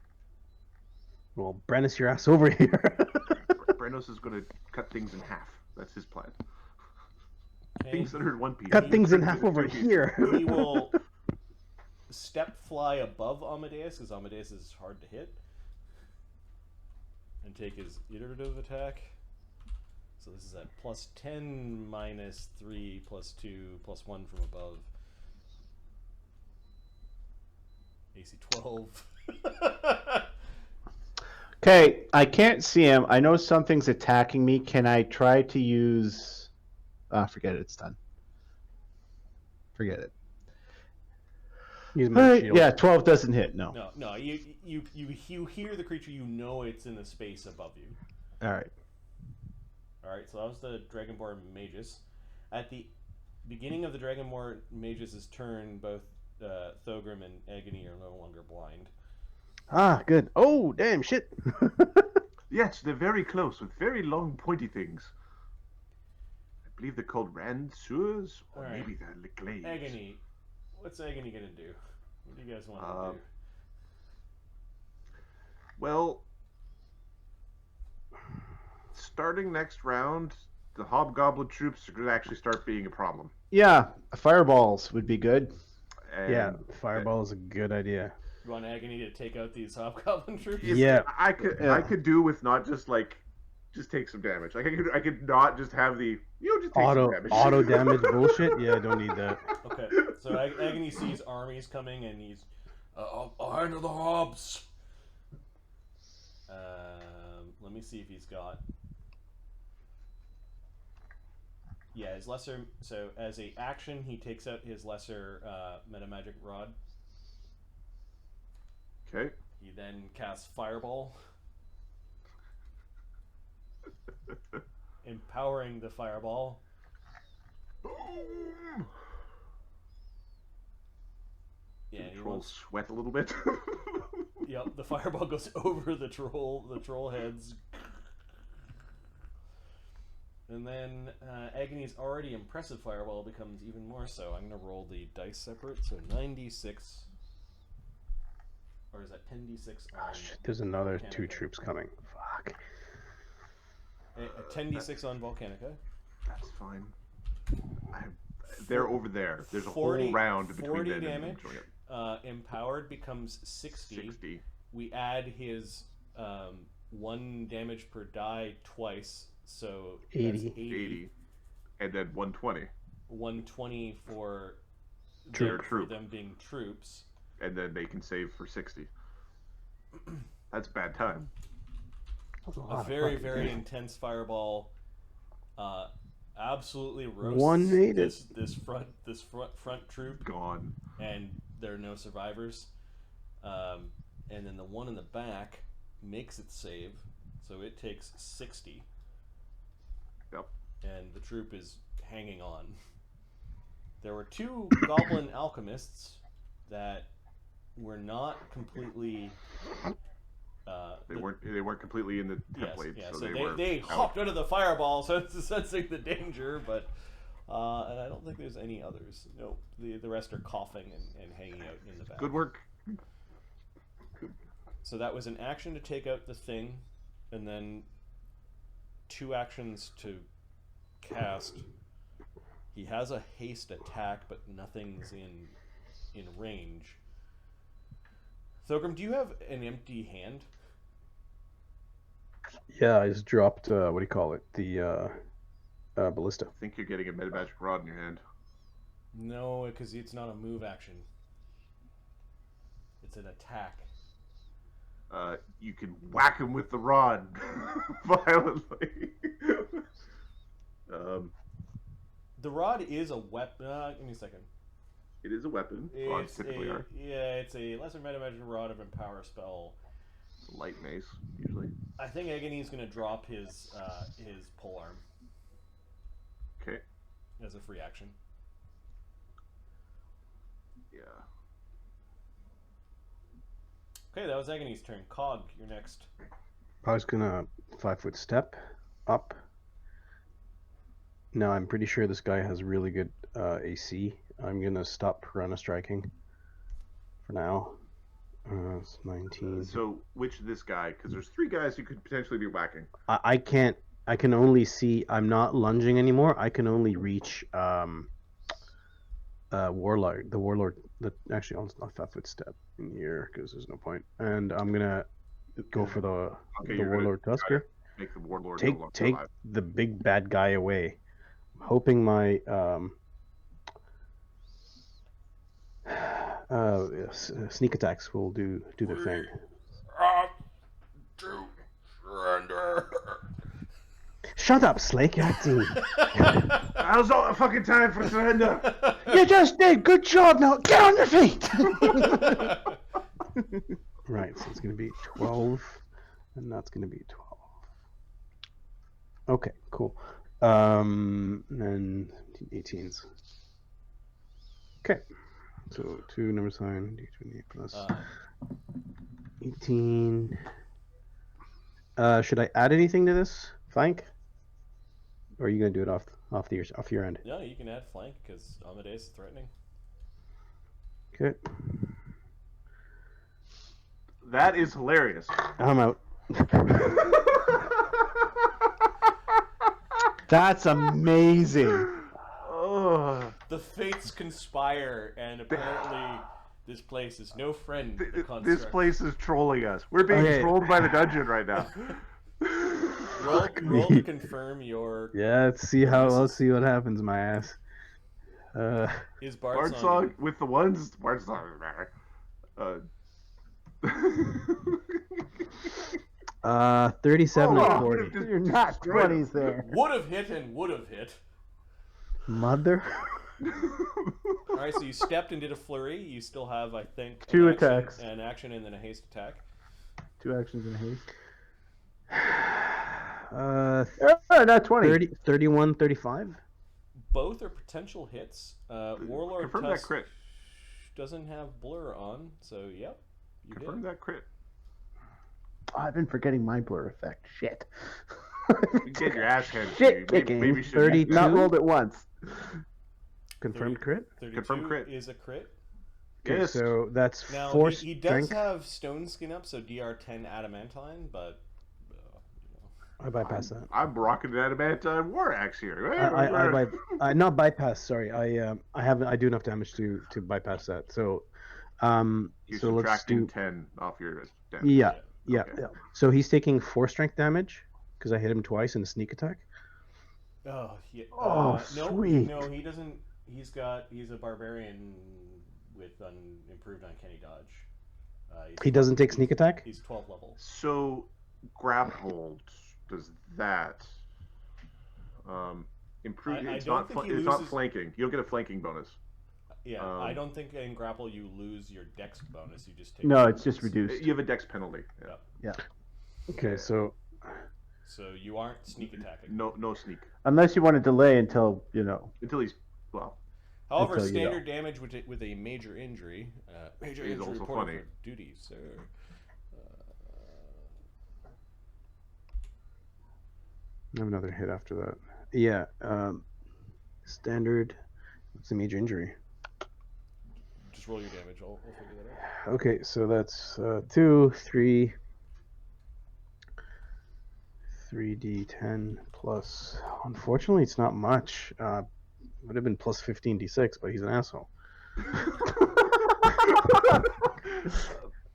Well, Brennis your ass over here. Brenos is gonna cut things in half. That's his plan. Okay. Things that are in one piece. Cut things in turn half into over two pieces. here. He will step fly above Amadeus, because Amadeus is hard to hit, and take his iterative attack. So this is at plus 10, minus 3, plus 2, plus 1 from above. AC 12. Okay, I can't see him. I know something's attacking me. Can I try to use... forget it. It's done. Forget it. Use my shield. Yeah, 12 doesn't hit. No. No, you hear the creature, you know it's in the space above you. All right. Alright, so that was the Dragonborn Magus. At the beginning of the Dragonborn Magus' turn, both Thogrim and Agony are no longer blind. Ah, good. Oh, damn, shit. Yes, they're very close with very long, pointy things. I believe they're called Ransurs, or Alright. maybe they're glaives. Agony. What's Agony gonna do? What do you guys want to do? Well, starting next round, the Hobgoblin troops are going to actually start being a problem. Yeah, fireballs would be good. And Yeah, fireball is a good idea. You want Agony to take out these Hobgoblin troops? Yeah. I could do with not just like just take some damage. Like I could not just have the just take some damage. Auto damage bullshit. Yeah, I don't need that. Okay, so Agony sees armies coming, and he's behind the hobs. Let me see if he's got. Yeah, his lesser. So as a action, he takes out his lesser metamagic rod. Okay. He then casts Fireball, empowering the Fireball. Boom. Yeah, The he trolls wants. sweat a little bit. Yep, the Fireball goes over the troll heads. And then Agony's already impressive Fireball becomes even more so. I'm going to roll the dice separate. So 96. Or is that 10d6 on... Oh, shit, there's another Volcanica? 2 troops coming. Fuck. A 10d6 on Volcanica. That's fine. They're over there. There's a 40 whole round between 40 them and damage. enjoying it. Empowered becomes 60. 60. We add his 1 damage per die twice. So 80. that's 80. And then 120. 120 for Troop. them being troops. And then they can save for 60. That's a bad time. That's lot A of very, fucking very damage. intense fireball. Absolutely roasts One made it. this front troop, Gone. and there are no survivors. And then the one in the back makes it save, so it takes 60. Yep. And the troop is hanging on. There were 2 goblin alchemists that were not completely. They weren't completely in the template. Yes, so so they hopped out of the fireball, sensing the danger, but and I don't think there's any others. Nope. The rest are coughing and hanging out in the back. Good work. So that was an action to take out the thing, and then 2 actions to cast. He has a haste attack, but nothing's in range. Thogrim, do you have an empty hand? Yeah, I just dropped, what do you call it? The ballista. I think you're getting a meta magic rod in your hand. No, because it's not a move action. It's an attack. You can whack him with the rod violently. The rod is a weapon. Give me a second. It is a weapon. Rods typically are. Yeah, it's a lesser meta magic rod of empower spell. Light mace, usually. I think Agony's going to drop his polearm. Okay. As a free action. Yeah. Okay, that was Agony's turn. Cog, you're next. I was gonna 5-foot step up. Now I'm pretty sure this guy has really good AC. I'm gonna stop piranha striking for now. It's 19. So which of this guy? Because there's 3 guys you could potentially be whacking. I can't. I can only see. I'm not lunging anymore. I can only reach warlord. The warlord. Actually, I'll not 5-foot step in here because there's no point. And I'm gonna go for the warlord Tusker. Make the warlord Take the big bad guy away. I'm hoping my sneak attacks will do their thing. To surrender. Shut up, Slake. You're acting. Now's not the fucking time for surrender. You just did. Good job. Now get on your feet. Right, so it's going to be 12, and that's going to be 12. Okay, cool. And then 18s. Okay, so 2 number sign, d28 plus 18. Should I add anything to this flank? Or are you going to do it off your end? No, you can add flank because Amadeus is threatening. Okay. That is hilarious. I'm out. That's amazing. The fates conspire, and apparently this place is no friend to the construct. This place is trolling us. We're being trolled by the dungeon right now. Roll to confirm your. Yeah, let's see what happens, my ass. Is Bard song with the ones. Bard song. 37 and 40. You're not 20s there. Would have hit and would have hit. Mother. All right, so you stepped and did a flurry. You still have, I think, 2 attacks. An action and then a haste attack. 2 actions and a haste. Not 20. 31, 35. Both are potential hits. Warlord Confirm Tusk that crit. doesn't have blur on, so yep. You Confirm hit. that crit. Oh, I've been forgetting my blur effect. Shit. You get your ass handed to Shit you. kicking. Maybe you should 32? Not rolled it once. Confirmed crit? 32 Confirm crit. is a crit. Okay, Yes. so that's Now, 4 he does strength. have stone skin up, so DR10 adamantine, but I bypass that. I'm rocking an adamantine war axe here. I not bypass. Sorry, I do enough damage to bypass that. So, You're so let's subtracting do 10 off your damage. yeah. Okay. So he's taking 4 strength damage because I hit him twice in a sneak attack. oh yeah. Oh, no, sweet. No, he doesn't. He's a barbarian with improved uncanny dodge. He doesn't take sneak attack. He's 12 level. So, grappled does that improve? I It's don't not. think he It's not loses- flanking. You'll get a flanking bonus. Yeah, I don't think in grapple you lose your dex bonus. You just take. No, the it's just bonus. reduced. You have a dex penalty. Yep. Yeah. Okay, so So you aren't sneak attacking. No sneak. Unless you want to delay until Until he's well. However, Until you standard damage with a major injury. Major Is injury also reported funny. for duty, sir. I have another hit after that. Yeah. Standard. What's the major injury? Just roll your damage. I'll figure that out. Okay, so that's 2, 3, 3d10 plus. Unfortunately, it's not much. Would have been plus 15d6, but he's an asshole.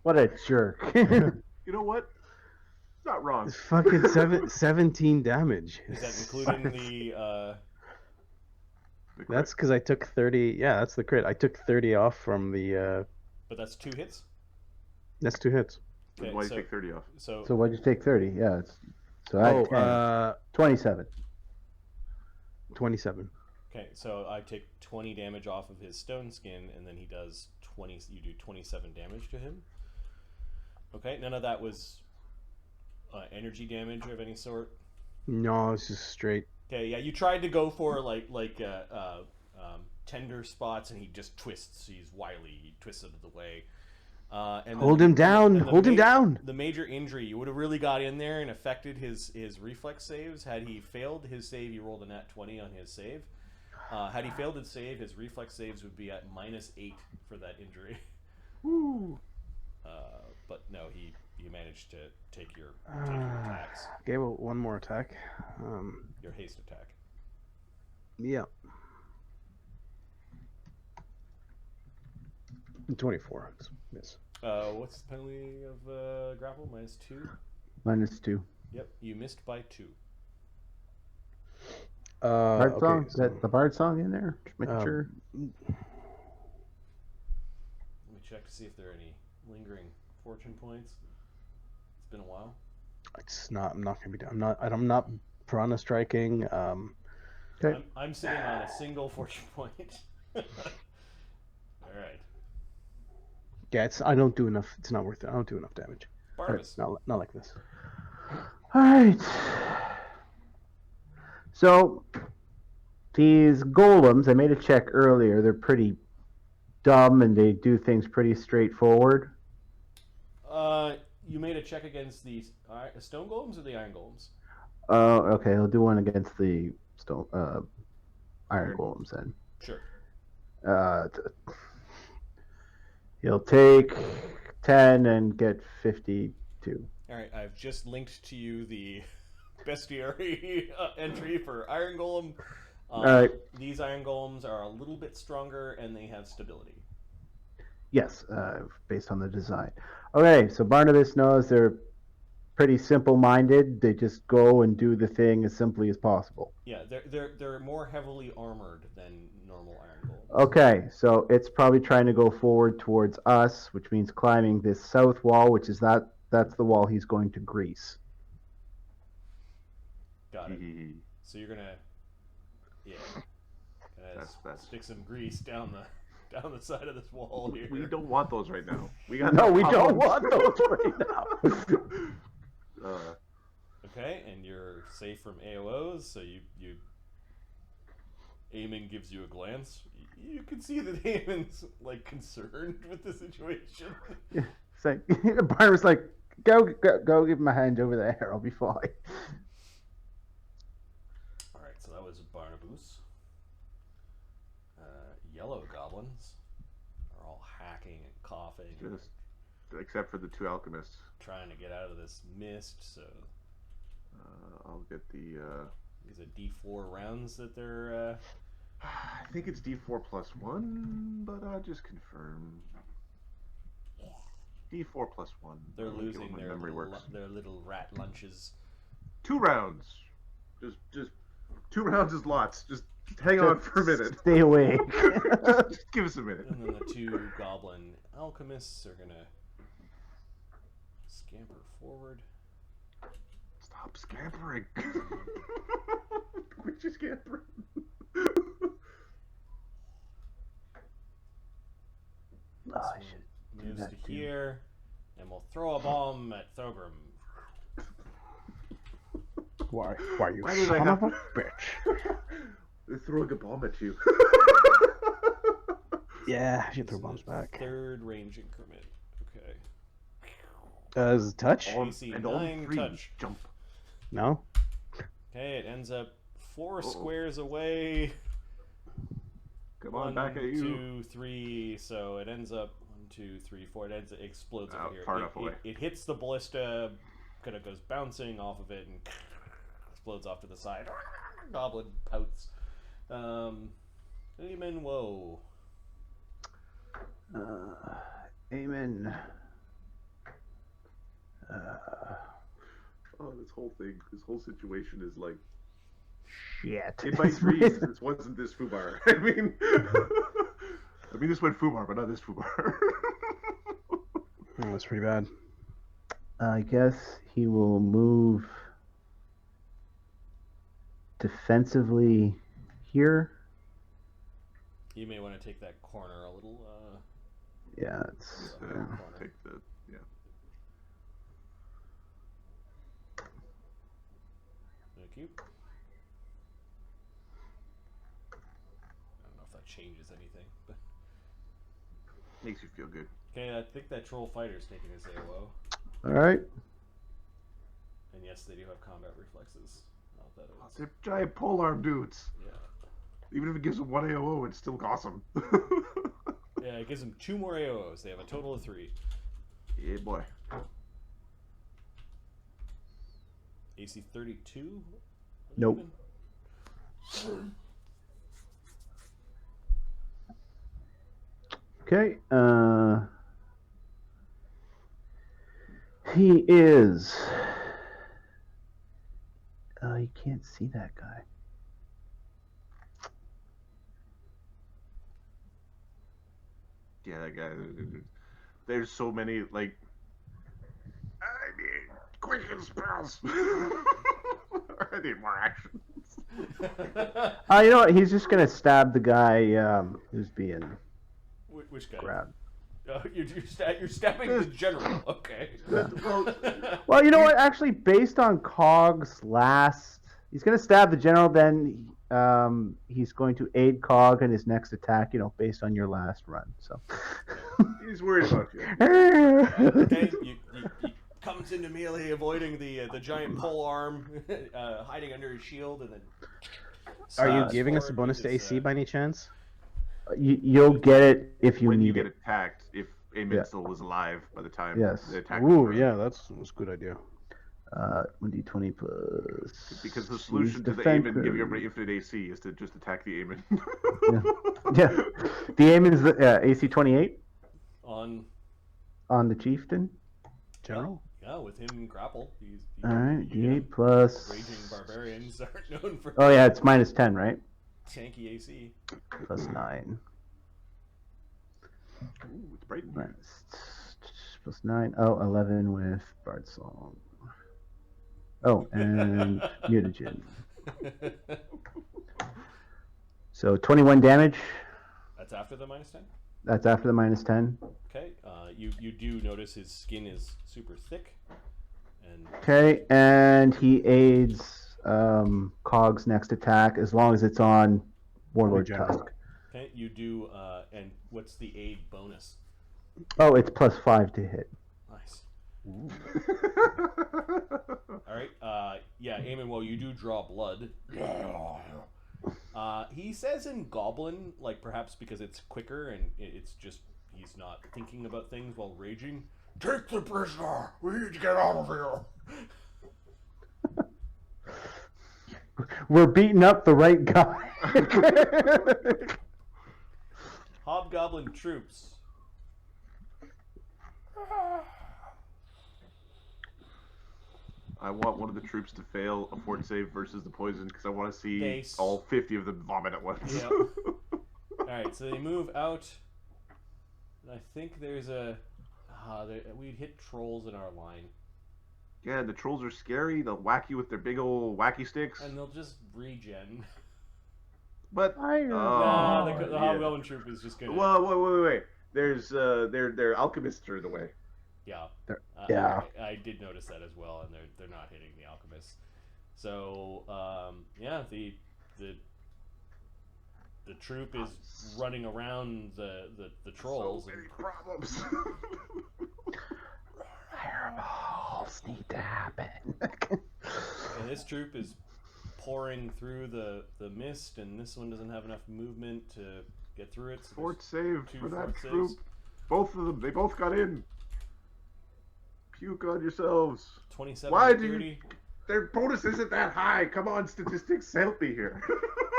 what a jerk. You know what? Not wrong. It's fucking 17 damage. Is that including the? That's because I took 30. Yeah, that's the crit. I took 30 off from the. But that's 2 hits. That's 2 hits. Okay, Why did you take 30 off? So why'd you take 30? Yeah, so I had 10. 27. 27. okay, so I take 20 damage off of his stone skin, and then he does 20. You do 27 damage to him. Okay, none of that was energy damage of any sort. No, it's just straight. Okay, yeah, you tried to go for tender spots, and he just twists. He's wily. He twists out of the way. And Hold him down. Hold him down. The major injury, you would have really got in there and affected his reflex saves. Had he failed his save, he rolled a nat 20 on his save. Had he failed his save, his reflex saves would be at -8 for that injury. Woo. But no, he managed to take your attacks, Okay, well, one more attack. your haste attack. Yeah. 24. Miss. What's the penalty of grapple? -2? -2. Yep, you missed by 2. Bard Okay, song? Is so, that the Bard song in there? Just making sure. Let me check to see if there are any lingering fortune points. It's been a while. it's not. I'm not gonna be. I'm not piranha striking. Okay. I'm sitting on a single fortune point. All right, Yeah, it's. I don't do enough. It's not worth it. I don't do enough damage. Barnabas. Not like this. All right. So these golems, I made a check earlier. They're pretty dumb and they do things pretty straightforward. You made a check against the stone golems or the iron golems? Okay, I'll do one against the stone, iron golems then. Sure. He'll take 10 and get 52. All right, I've just linked to you the bestiary entry for iron golem. All right. These iron golems are a little bit stronger and they have stability. Yes, based on the design. Okay, so Barnabas knows they're pretty simple-minded. They just go and do the thing as simply as possible. Yeah, they're more heavily armored than normal iron golems. Okay, so it's probably trying to go forward towards us, which means climbing this south wall, which is that's the wall he's going to grease. Got it. So you're gonna That's stick some grease down the side of this wall here. We don't want those right now. We got No, we don't problems. want those right now. Okay, and you're safe from AOs, so you Eamon gives you a glance. You can see that Eamon's like concerned with the situation. Yeah, it's like Barnabas like, go give him a hand over there. I'll be fine. All right, so that was Barnabas. Yellow goblins are all hacking and coughing, Just except for the 2 alchemists. trying to get out of this mist. So I'll get the. these are D4 rounds that they're. I think it's D4 plus 1, but I'll just confirm. D4 plus 1. They're I don't get losing what my memory works. their little rat lunches. 2 rounds. Just 2 rounds is lots. Just hang on for a minute. Stay awake. just give us a minute. And then the 2 goblin alchemists are gonna scamper forward. Stop scampering. Quit your scampering. Oh, I This should one do moves that to too. here, and we'll throw a bomb at Thogrim. Why you Why did I son have of a to- bitch? They're throwing a bomb at you. Yeah, she This threw is bombs the back. Third range increment. Okay. Does it touch? AC and on 9 3, touch. jump. No. Okay, it ends up 4 squares away. Come on, 1, back at you. 2, 3. So it ends up 1, 2, 3, 4. It explodes over here. Far enough away. It hits the ballista, kind of goes bouncing off of it and explodes off to the side. Goblin pouts. Amen. Whoa. Amen. Oh, this whole situation is like Shit. in my dreams. This wasn't this Fubar. I mean, this went Fubar, but not this Fubar. Oh, that's pretty bad. I guess he will move defensively here. You may want to take that corner a little. Yeah, it's Take the Thank you. I don't know if that changes anything, but makes you feel good. okay. I think that troll fighter's taking his AOO, all right. and yes, they do have combat reflexes. Not that it was. They're giant polearm dudes. Yeah. Even if it gives them 1 AOO, it's still awesome. Yeah, it gives them 2 more AOs. They have a total of 3. Yeah, boy. AC 32? Nope. Okay. He is. You can't see that guy. Yeah, that guy. There's so many, like. I mean, quicken spells! I need more actions. You know what? He's just gonna stab the guy who's being Which guy? grabbed. You're stabbing the general. Okay. Well, you know what? Actually, based on Cog's last, he's gonna stab the general. Then he's going to aid Cog in his next attack. You know, based on your last run. So. He's worried about you. Okay. You comes into melee, avoiding the giant pole arm, hiding under his shield, and then. Are you stabs giving us a forward bonus with to his, AC by any chance? You'll get it if you When you need get it. attacked, if Aemon still was alive by the time Yes. the attack. Ooh, yeah, that's a good idea. 1d20 plus. Because the solution to the defensive. Aemon giving everybody infinite AC is to just attack the Aemon. Yeah. The Aemon is AC 28 on on the chieftain. General? Yeah, with him grapple. He's All right, you know, D8 plus. Raging barbarians are known for Oh yeah, it's minus 10, right? tanky AC. Plus 9. Ooh, it's bright in here. Minus plus 9. Oh, 11 with Bard Song. Oh, and mutagen. So 21 damage. That's after the minus 10. That's after the minus 10. Okay. You do notice his skin is super thick, and Okay, and he aids Cog's next attack as long as it's on Warlord General. Tusk. okay, you do. And what's the aid bonus? Oh, it's plus 5 to hit. Nice. All right. Yeah, Eamon, well, you do draw blood. He says in Goblin, like perhaps because it's quicker and it's just he's not thinking about things while raging. Take the prisoner. We need to get out of here. We're beating up the right guy. Hobgoblin troops. I want one of the troops to fail a fort save versus the poison because I want to see Base. all 50 of them vomit at once. Yeah. Alright, so they move out. And I think there's a. We'd hit trolls in our line. Yeah, the trolls are scary. They'll whack you with their big old wacky sticks. And they'll just regen. But Nah, the yeah. Hobgoblin troop is just gonna. Whoa, wait. There's their alchemists are in the way. Yeah. Yeah. I did notice that as well, and they're not hitting the alchemists. So yeah, the troop is running around the trolls. So many problems. Fireballs need to happen. And this troop is pouring through the mist, and this one doesn't have enough movement to get through it. So Fort save two for that fort troop. saves. Both of them. They both got in. Puke on yourselves. 27 Why to do 30. you? Their bonus isn't that high. Come on, statistics, help me here.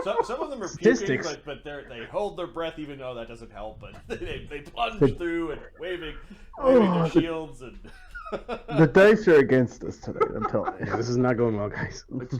Some of them are puking, Statistics. but they hold their breath even though that doesn't help. But they plunge through and waving their shields and. The dice are against us tonight, I'm telling you. Yeah, this is not going well, guys. Let's